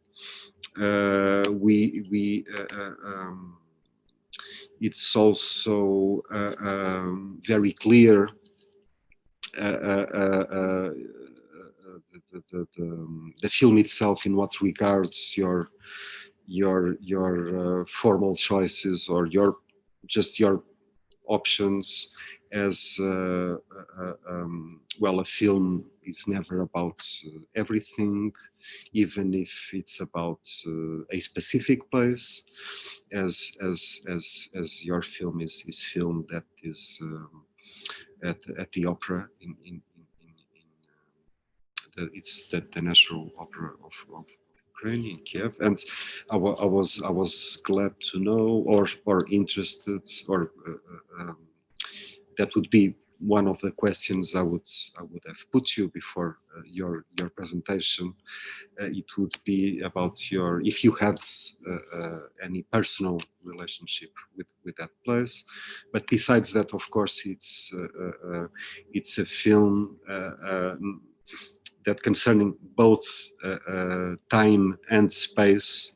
it's also very clear the film itself in what regards your formal choices or your options as well. A film is never about everything, even if it's about a specific place, as your film is filmed that is at the opera it's the National Opera of Ukraine in Kiev, and I was glad to know or interested or that would be one of the questions I would have put you before your presentation. It would be about if you had any personal relationship with that place. But besides that, of course, it's a film that concerning both time and space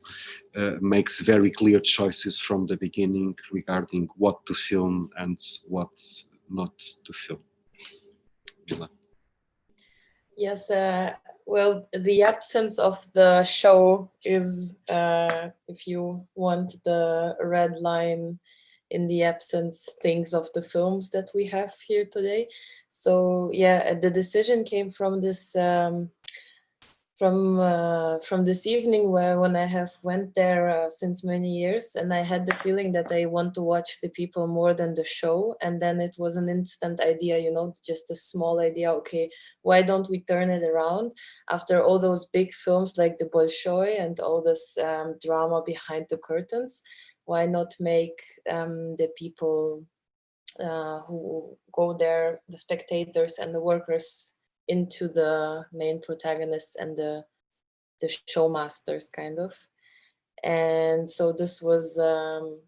makes very clear choices from the beginning regarding what to film and what not to film. Mila. Yes, well, the absence of the show is, if you want, the red line in the absence things of the films that we have here today. So yeah, the decision came from this from this evening when I have went there since many years, and I had the feeling that I want to watch the people more than the show. And then it was an instant idea, you know, just a small idea. Okay, why don't we turn it around? After all those big films like the Bolshoi and all this drama behind the curtains, why not make the people who go there, the spectators and the workers, into the main protagonists and the showmasters, kind of. And so this was the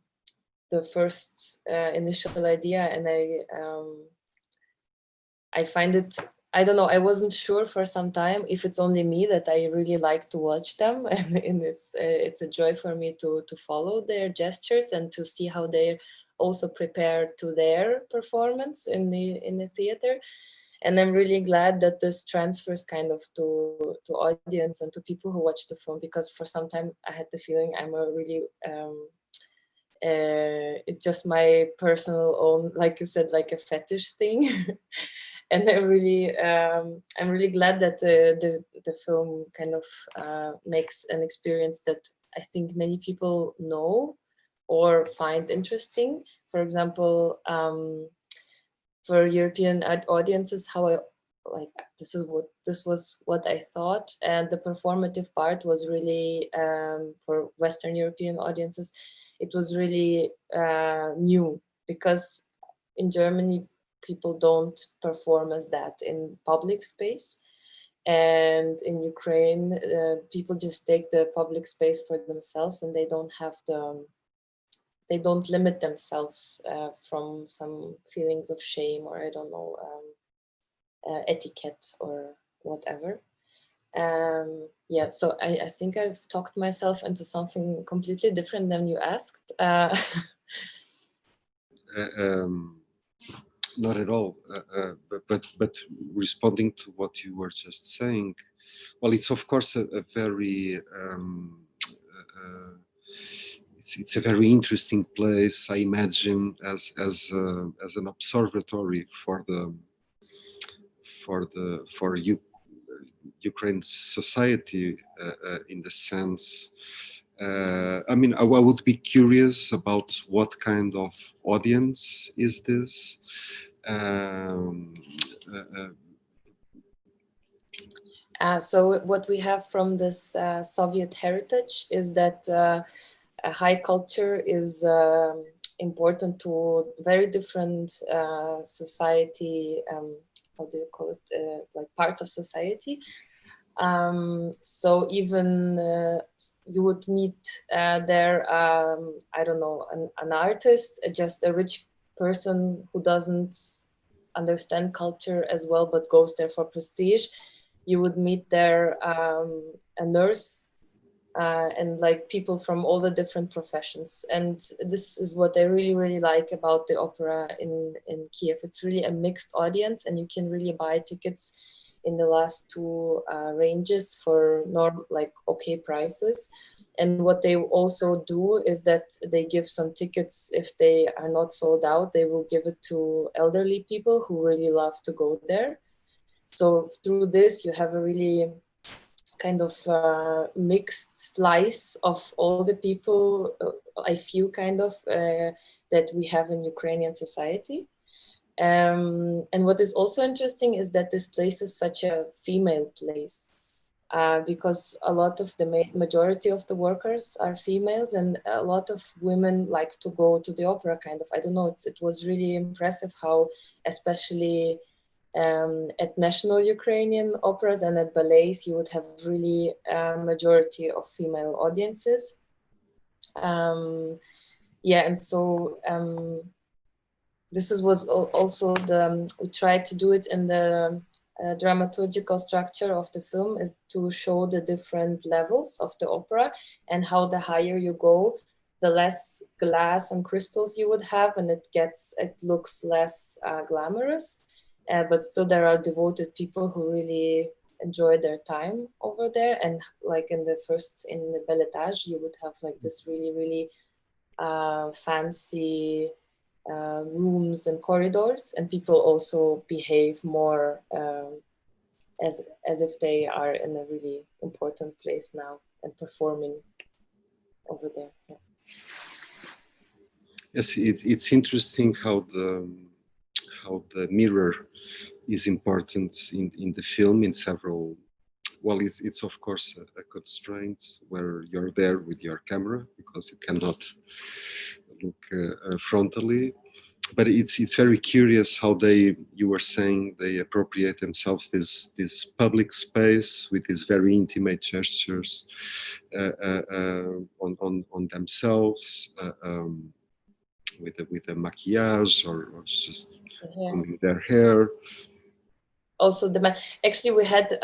first initial idea, and I find it, I don't know, I wasn't sure for some time if it's only me that I really like to watch them, and it's a joy for me to follow their gestures and to see how they also prepare to their performance in the theater. And I'm really glad that this transfers kind of to audience and to people who watch the film, because for some time I had the feeling I'm a really it's just my personal own, like you said, like a fetish thing. And I'm really glad that the film kind of makes an experience that I think many people know or find interesting. For example, for European audiences, how this was what I thought, and the performative part was really for Western European audiences, it was really new, because in Germany people don't perform as that in public space, and in Ukraine people just take the public space for themselves, and they don't limit themselves from some feelings of shame, or I don't know, etiquette or whatever. Yeah, so I think I've talked myself into something completely different than you asked. Not at all, but responding to what you were just saying, well, it's of course a very it's a very interesting place, I imagine, as an observatory for Ukraine society, in the sense. I mean, I would be curious about what kind of audience is this. So what we have from this Soviet heritage is that a high culture is important to very different society, how do you call it, like parts of society. So even you would meet there, I don't know, an artist, just a rich person who doesn't understand culture as well, but goes there for prestige. You would meet there a nurse and like people from all the different professions. And this is what I really, really like about the opera in Kiev. It's really a mixed audience, and you can really buy tickets in the last two ranges for okay prices. And what they also do is that they give some tickets, if they are not sold out, they will give it to elderly people who really love to go there. So through this, you have a really kind of mixed slice of all the people, I feel kind of, that we have in Ukrainian society. And what is also interesting is that this place is such a female place. Because a lot of the majority of the workers are females, and a lot of women like to go to the opera kind of. I don't know, it was really impressive how, especially at national Ukrainian operas and at ballets, you would have really a majority of female audiences. Yeah, and so this was also we tried to do it in the dramaturgical structure of the film, is to show the different levels of the opera and how the higher you go, the less glass and crystals you would have, and it looks less glamorous. But still there are devoted people who really enjoy their time over there. And like in the Belletage, you would have like this really, really fancy rooms and corridors, and people also behave more as if they are in a really important place now and performing over there. Yeah. Yes, it's interesting how the mirror is important in the film in several. Well, it's of course a constraint where you're there with your camera because you cannot look frontally. But it's very curious how you were saying, they appropriate themselves this public space with these very intimate gestures on themselves, with the maquillage or just combing their hair. Also, actually we had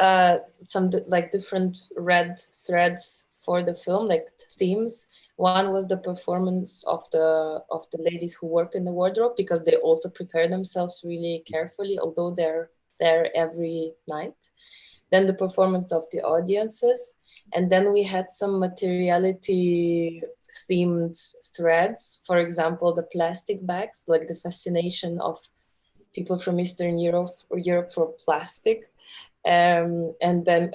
some like different red threads for the film, like themes. One was the performance of the ladies who work in the wardrobe, because they also prepare themselves really carefully, although they're there every night. Then the performance of the audiences, and then we had some materiality themed threads. For example, the plastic bags, like the fascination of people from Eastern Europe for plastic. And then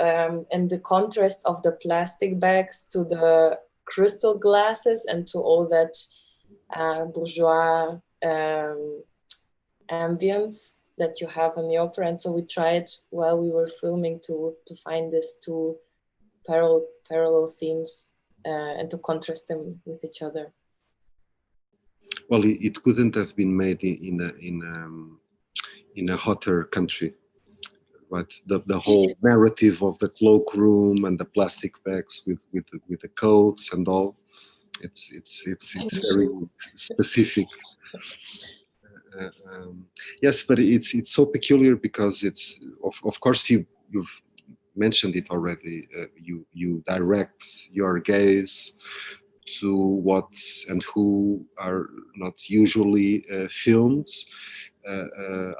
and the contrast of the plastic bags to the crystal glasses and to all that bourgeois ambience that you have in the opera. And so we tried while we were filming to find these two parallel themes and to contrast them with each other. Well, it couldn't have been made in a hotter country. But the whole narrative of the cloakroom and the plastic bags with the coats and all, it's very specific. Yes, but it's so peculiar because it's of course you've mentioned it already. You direct your gaze to what and who are not usually filmed.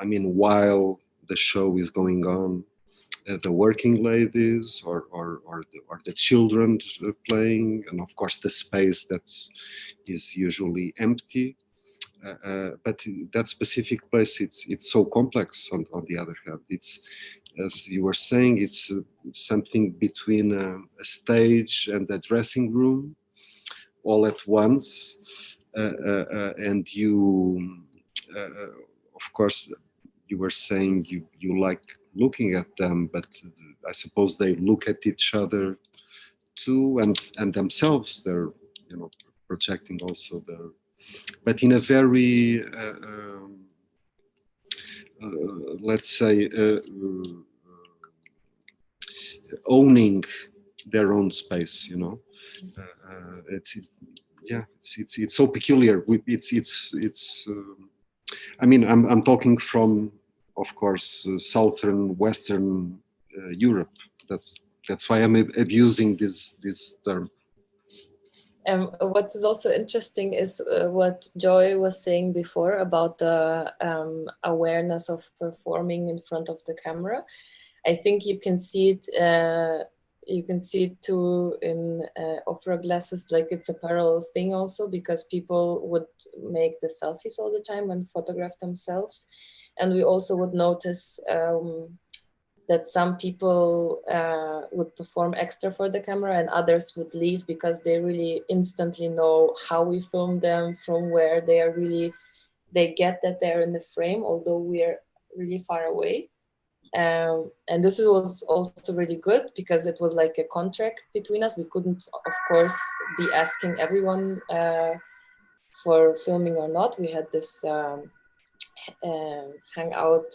I mean, while the show is going on, the working ladies or the children playing, and of course the space that is usually empty. But that specific place, it's so complex. On the other hand, it's, as you were saying, it's something between a stage and a dressing room, all at once, and you, of course. You were saying you like looking at them, but I suppose they look at each other too, and themselves. They're projecting also but in a very let's say owning their own space. It's so peculiar. It's. I mean, I'm talking from, of course, southern Western Europe. That's That's why I'm abusing this term. What is also interesting is what Joy was saying before about the awareness of performing in front of the camera. I think you can see it. You can see it too in opera glasses. Like it's a parallel thing also, because people would make the selfies all the time and photograph themselves, and we also would notice that some people would perform extra for the camera and others would leave because they really instantly know how we film them, from where they are really, they get that they're in the frame, although we're really far away. And this was also really good because it was like a contract between us. We couldn't, of course, be asking everyone for filming or not. We had this hangout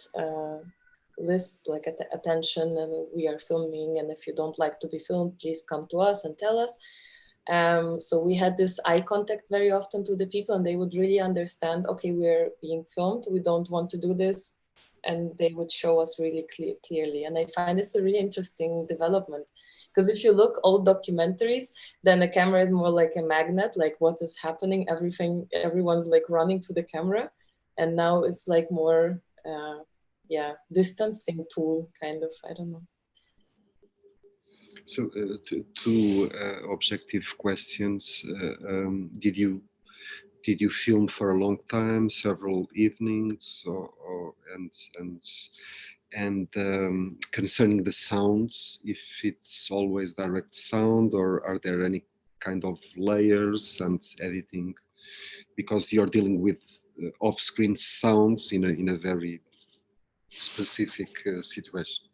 list, like attention, and we are filming, and if you don't like to be filmed, please come to us and tell us. So we had this eye contact very often to the people, and they would really understand, okay, we're being filmed, we don't want to do this, and they would show us really clearly. And I find this a really interesting development, because if you look old documentaries, then the camera is more like a magnet, like what is happening, everyone's like running to the camera, and now it's like more distancing tool, kind of, I don't know. So two objective questions. Did you film for a long time, several evenings, and concerning the sounds, if it's always direct sound, or are there any kind of layers and editing, because you're dealing with off-screen sounds in a very specific situation?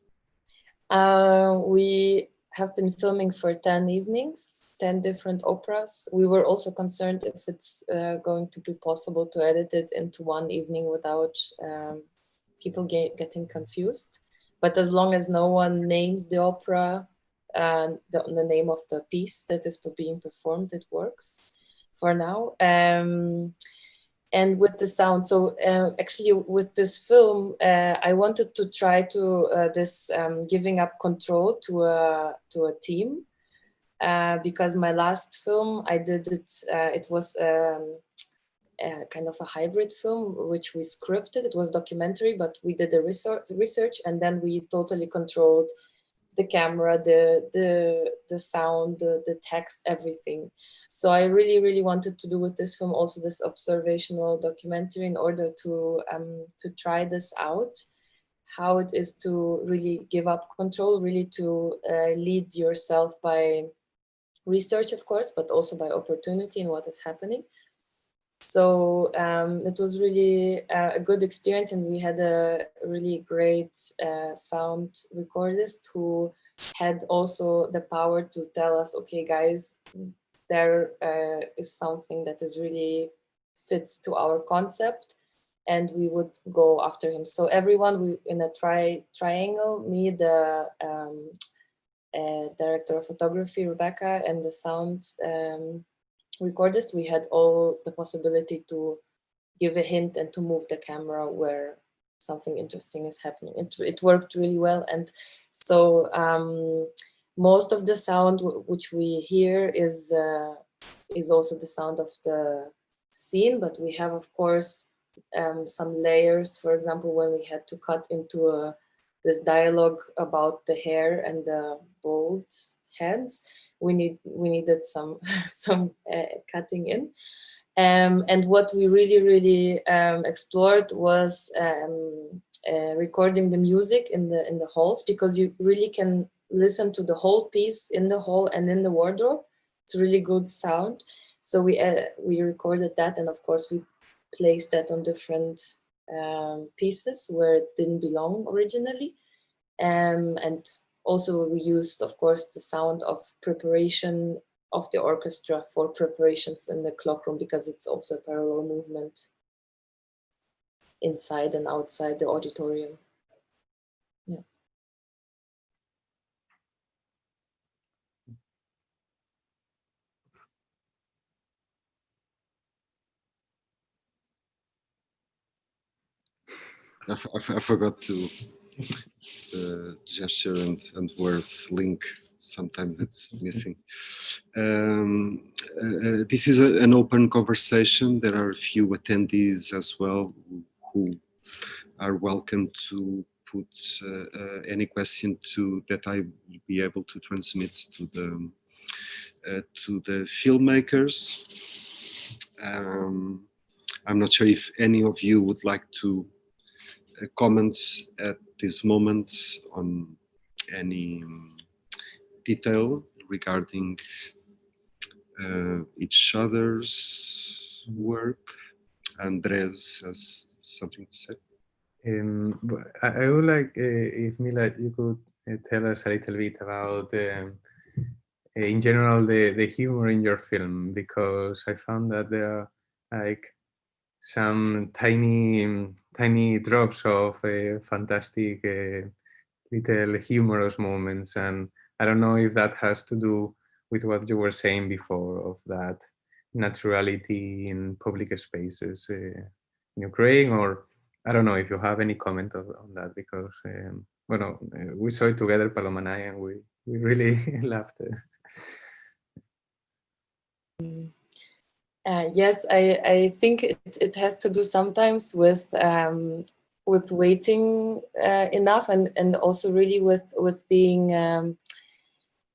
We have been filming for 10 evenings, 10 different operas. We were also concerned if it's going to be possible to edit it into one evening without people getting confused. But as long as no one names the opera and the name of the piece that is being performed, it works for now. And with the sound, so actually with this film, I wanted to try to giving up control to a team, because my last film I did it. It was kind of a hybrid film, which we scripted. It was documentary, but we did the research, and then we totally controlled the camera, the sound, the text, everything. So I really wanted to do with this film also this observational documentary, in order to try this out, how it is to really give up control, really to lead yourself by research, of course, but also by opportunity and what is happening. So it was really a good experience, and we had a really great sound recordist who had also the power to tell us, okay guys, there is something that is really fits to our concept, and we would go after him. So everyone in a triangle, me, the director of photography, Rebecca, and the sound recordist, we had all the possibility to give a hint and to move the camera where something interesting is happening. It worked really well. And so most of the sound which we hear is also the sound of the scene, but we have, of course, some layers. For example, when we had to cut into this dialogue about the hair and the bald heads, we needed some cutting in, and what we really explored was recording the music in the halls, because you really can listen to the whole piece in the hall and in the wardrobe. It's really good sound. So we recorded that, and of course we placed that on different pieces where it didn't belong originally, and also we used, of course, the sound of preparation of the orchestra for preparations in the cloakroom, because it's also a parallel movement inside and outside the auditorium. Yeah. I forgot to, it's the gesture and words link. sometimes it's missing. This is an open conversation. There are a few attendees as well who are welcome to put any question that I will be able to transmit to the filmmakers. I'm not sure if any of you would like to comment at this moment on any detail regarding each other's work. Andres has something to say. But I would like if Mila, you could tell us a little bit about, in general, the humor in your film, because I found that there are like some tiny drops of fantastic little humorous moments, and I don't know if that has to do with what you were saying before of that naturality in public spaces in Ukraine, or I don't know if you have any comment on that, because we saw it together, Paloma and I, and we really laughed. Yes, I think it has to do sometimes with waiting enough, and also really with being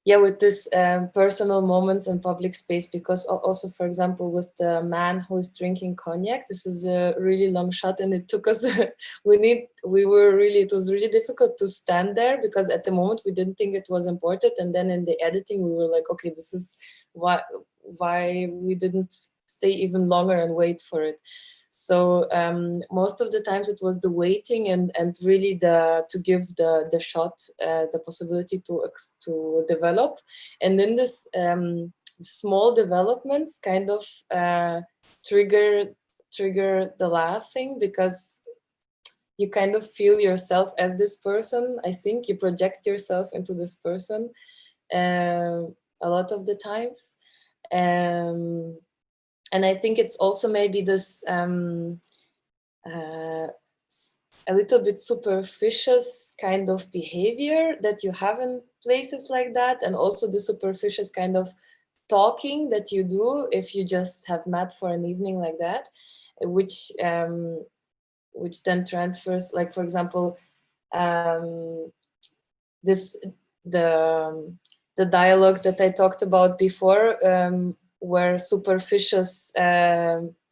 with this personal moments in public space, because also, for example, with the man who is drinking cognac, this is a really long shot, and it took us it was really difficult to stand there, because at the moment we didn't think it was important, and then in the editing we were like, okay, this is why we didn't stay even longer and wait for it. So most of the times it was the waiting and really to give the shot the possibility to develop, and then this small developments kind of trigger the laughing, because you kind of feel yourself as this person. I think you project yourself into this person a lot of the times. And I think it's also maybe this a little bit superficious kind of behavior that you have in places like that, and also the superficious kind of talking that you do if you just have met for an evening like that, which then transfers, like, for example, the dialogue that I talked about before, where superficious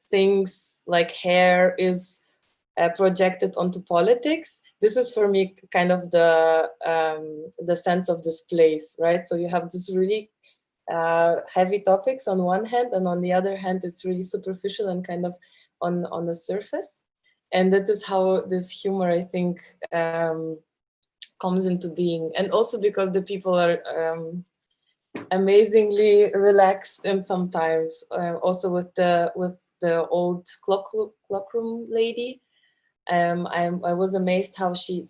things like hair is projected onto politics. This is for me kind of the sense of this place, right? So you have this really heavy topics on one hand, and on the other hand, it's really superficial and kind of on the surface. And that is how this humor, I think, comes into being. And also because the people are amazingly relaxed, and sometimes also with the old cloakroom lady, I was amazed how she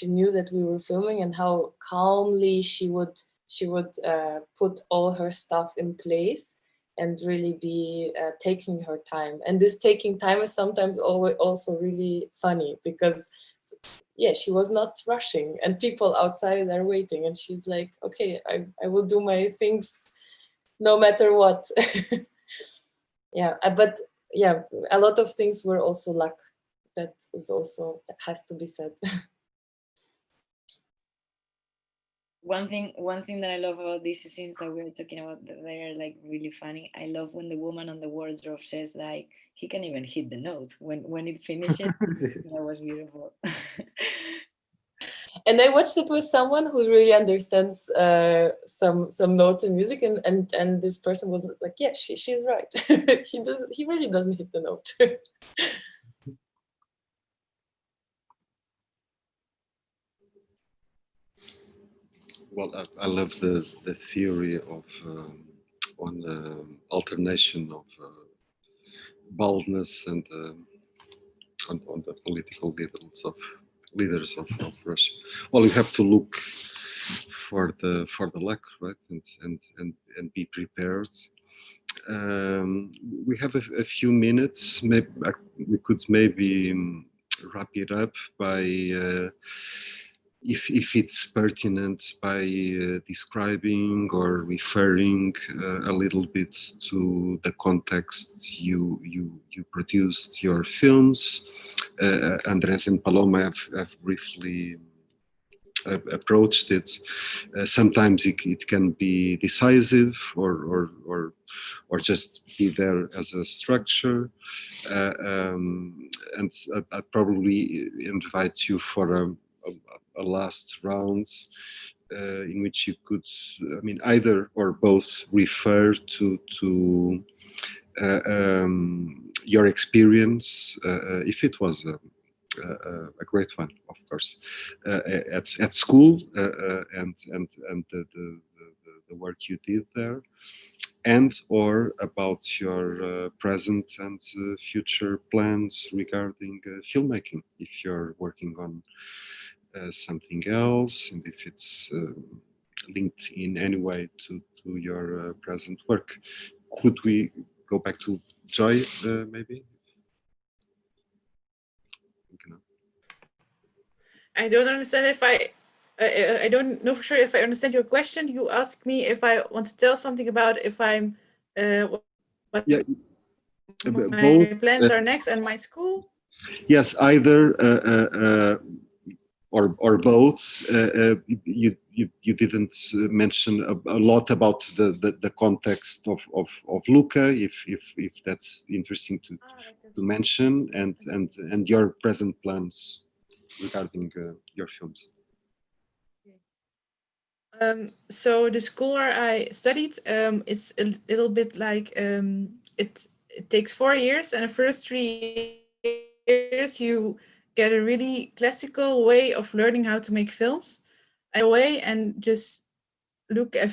knew that we were filming, and how calmly she would put all her stuff in place and really be taking her time. And this taking time is sometimes also really funny, because she was not rushing, and people outside are waiting, and she's like, okay, I will do my things no matter what. But a lot of things were also luck. That has to be said. One thing that I love about these scenes that we were talking about, that they're like really funny. I love when the woman on the wardrobe says, like, he can even hit the note when it finishes. That was beautiful. And I watched it with someone who really understands some notes in music, and this person was like, yeah, she's right. He really doesn't hit the note. Well, I love the theory of on the alternation of baldness and on the political leaders of Russia. Well, you have to look for the luck, right, and be prepared. We have a few minutes. Maybe we could maybe wrap it up by if it's pertinent by describing or referring a little bit to the context you produced your films. Andres and Paloma have briefly approached it. Sometimes it can be decisive or just be there as a structure. And I'd probably invite you for a last round in which you could, I mean, either or both refer to your experience, if it was a great one, of course, at school and the work you did there, and or about your present and future plans regarding filmmaking, if you're working on something else, and if it's linked in any way to your present work. Could we go back to Joy, maybe? I don't understand if I don't know for sure if I understand your question. You asked me if I want to tell something about if I'm what Yeah, my both. plans are next and my school. Yes, either or both. You didn't mention a lot about the context of Luca, if that's interesting to mention, and your present plans regarding your films. So the school where I studied, it's a little bit like it takes 4 years, and the first 3 years you get a really classical way of learning how to make films, and away and just look at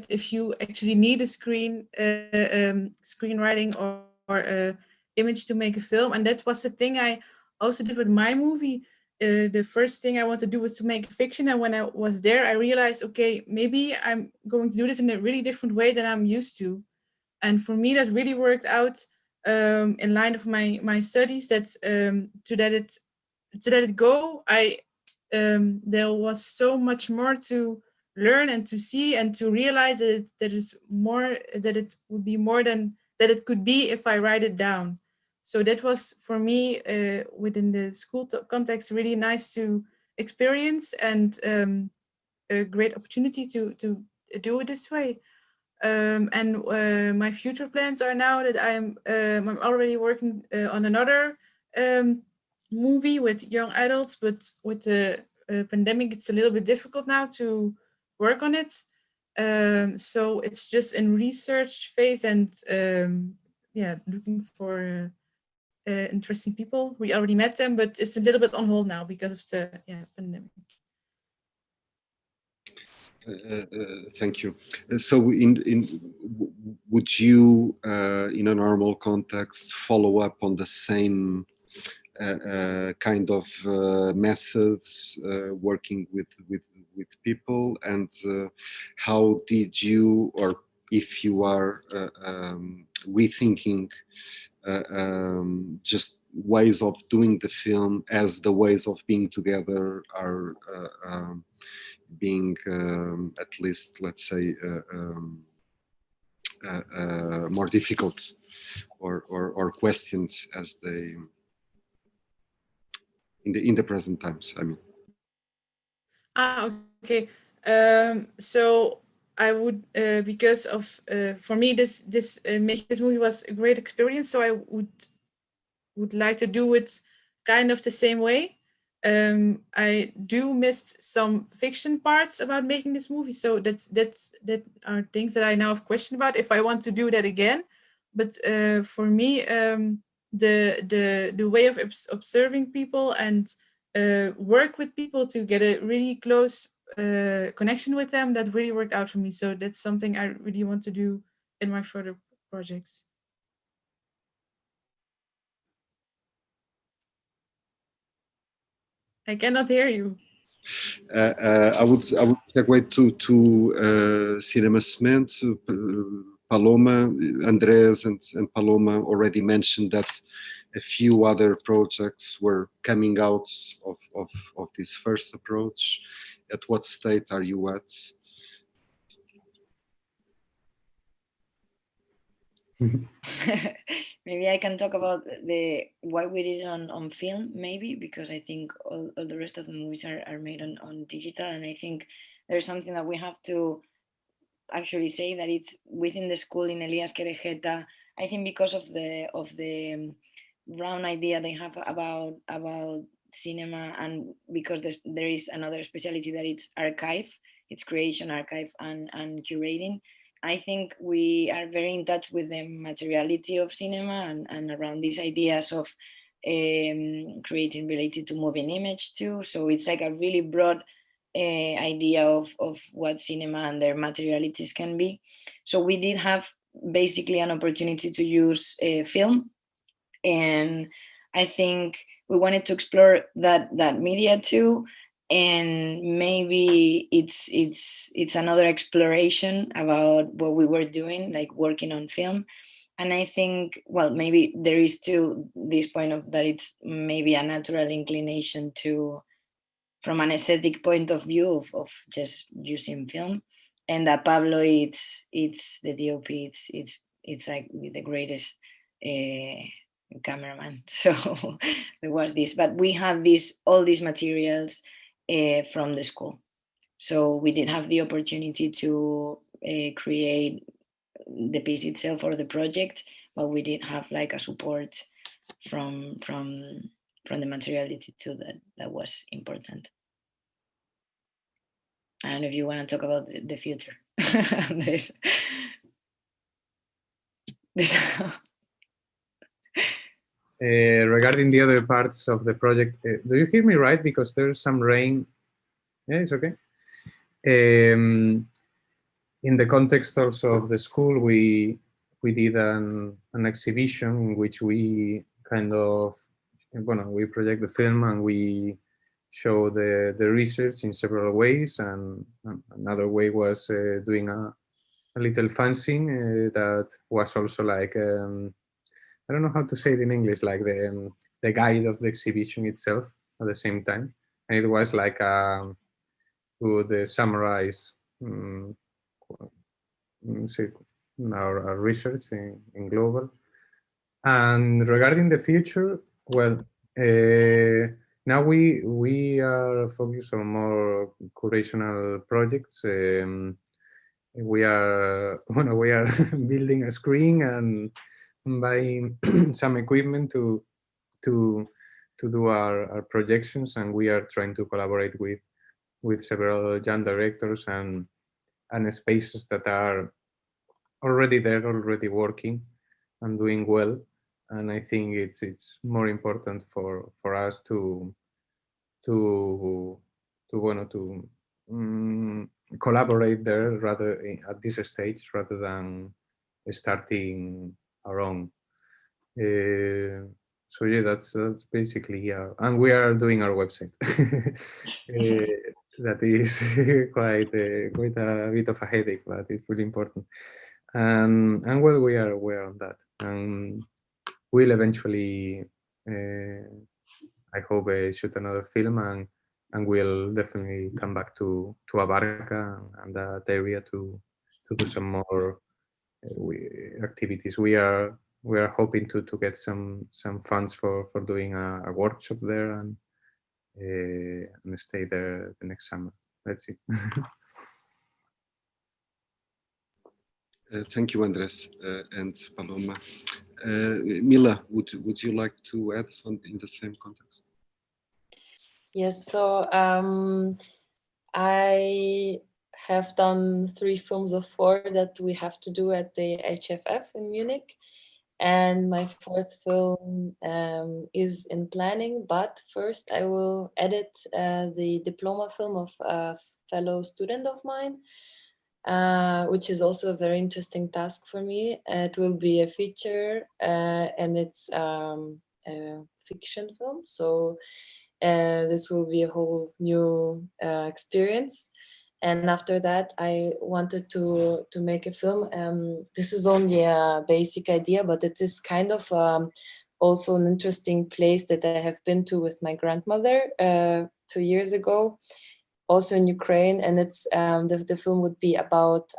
if you actually need a screenwriting or image to make a film, and that was the thing I also did with my movie. The first thing I wanted to do was to make fiction, and when I was there, I realized, okay, maybe I'm going to do this in a really different way than I'm used to, and for me, that really worked out in line of my studies. That to let it go, there was so much more to learn and to see and to realize that it would be more than that it could be if I write it down. So that was for me within the school context really nice to experience, and a great opportunity to do it this way. And my future plans are now that I'm already working on another movie with young adults, but with the pandemic, it's a little bit difficult now to work on it. So it's just in research phase, and looking for interesting people. We already met them, but it's a little bit on hold now because of the pandemic. Thank you. So, would you, in a normal context, follow up on the same kind of methods, working with people, and how did you, or if you are rethinking just ways of doing the film as the ways of being together are being at least, let's say, more difficult or questioned as they in the present times, I mean. Okay. So I would because of for me this making this movie was a great experience. So I would like to do it kind of the same way. I do miss some fiction parts about making this movie, so that are things that I now have questioned about if I want to do that again. But for me, the way of observing people and work with people to get a really close connection with them, that really worked out for me. So that's something I really want to do in my further projects. I cannot hear you. I would segue to Cinema Semente. Paloma, Andres, and Paloma already mentioned that a few other projects were coming out of this first approach. At what state are you at? Maybe I can talk about why we did it on film, maybe, because I think all the rest of the movies are made on digital, and I think there's something that we have to actually say, that it's within the school in Elias Querejeta. I think because of the round idea they have about cinema, and because there is another specialty that it's archive, it's creation, archive, and curating. I think we are very in touch with the materiality of cinema and around these ideas of creating related to moving image too. So it's like a really broad idea of what cinema and their materialities can be. So we did have basically an opportunity to use film, and I think we wanted to explore that media too, and maybe it's another exploration about what we were doing, like working on film. And I think, well, maybe there is still this point of that it's maybe a natural inclination to, from an aesthetic point of view, of just using film, and that Pablo, it's the DOP, it's like the greatest cameraman. So there was this, but we had all these materials from the school, so we did have the opportunity to create the piece itself or the project, but we did have like a support from the materiality too, that was important. I don't know if you want to talk about the future. there's Regarding the other parts of the project, do you hear me right? Because there's some rain. Yeah, it's okay. In the context also of the school, we did an exhibition in which we kind of, we project the film and we show the research in several ways. And another way was doing a little fanzine that was also like, I don't know how to say it in English, like the guide of the exhibition itself at the same time. And it was like would summarize our research in global. And regarding the future, well, now we are focused on more curational projects. We are building a screen and buying some equipment to do our projections, and we are trying to collaborate with several young directors and spaces that are already there, already working and doing well. And I think it's more important for us to collaborate there rather at this stage rather than starting our own. So yeah, that's basically, and we are doing our website. That is quite a bit of a headache, but it's really important. And well, we are on that, and we'll eventually, I hope, shoot another film, and we'll definitely come back to Abarca and that area to do some more activities. We are hoping to get some funds for doing a workshop there and stay there the next summer. That's it. Thank you, Andres and Paloma. Mila, would you like to add something in the same context? Yes, so I have done 3 films of 4 that we have to do at the HFF in Munich. And my 4th film is in planning, but first I will edit the diploma film of a fellow student of mine, which is also a very interesting task for me. It will be a feature and it's a fiction film. So this will be a whole new experience. And after that, I wanted to make a film. This is only a basic idea, but it is kind of also an interesting place that I have been to with my grandmother 2 years ago, also in Ukraine. And it's the film would be about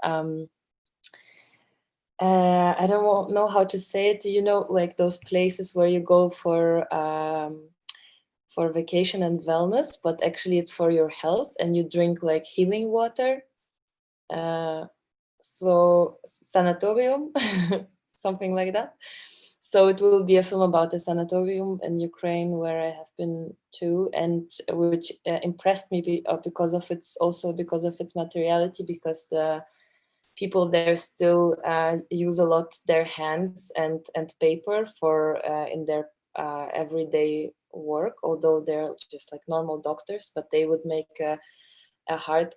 I don't know how to say it. You know, like those places where you go for vacation and wellness, but actually it's for your health, and you drink like healing water. So sanatorium, something like that. So it will be a film about a sanatorium in Ukraine where I have been to, and which impressed me because of its materiality, because the people there still use a lot their hands and paper for in their everyday work, although they're just like normal doctors, but they would make a heart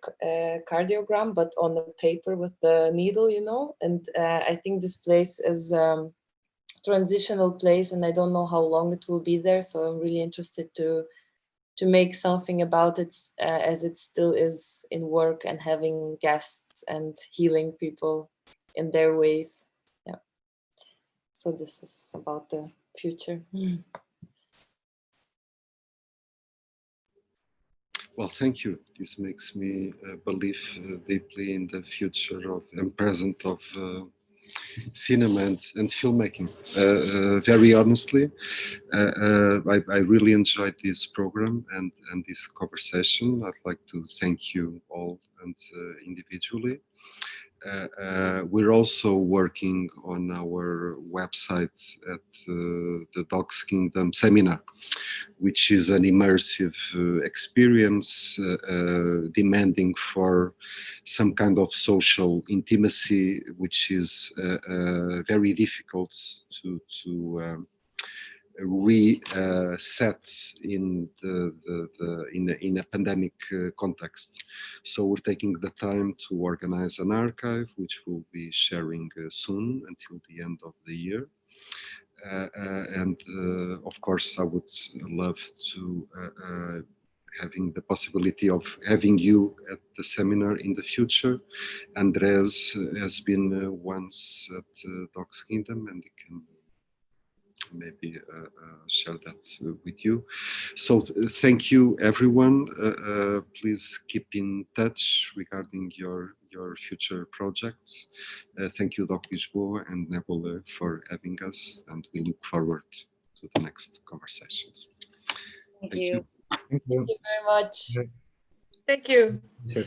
cardiogram, but on the paper with the needle, you know. And I think this place is transitional place, and I don't know how long it will be there, so I'm really interested to make something about it as it still is in work and having guests and healing people in their ways. Yeah, so this is about the future. Well, thank you. This makes me believe deeply in the future of and present of cinema and filmmaking. Very honestly, I really enjoyed this program and this conversation. I'd like to thank you all and individually. We're also working on our website at the Dogs Kingdom seminar, which is an immersive experience demanding for some kind of social intimacy, which is very difficult to reset in in a pandemic context. So we're taking the time to organize an archive, which we'll be sharing soon until the end of the year. And of course, I would love to having the possibility of having you at the seminar in the future. Andres has been once at Dogs Kingdom, and he can maybe share that with you. So thank you, everyone. Please keep in touch regarding your future projects. Thank you, Doclisboa and Nebula, for having us, and we look forward to the next conversations. Thank you. Thank you. Thank you very much. Thank you. Sure.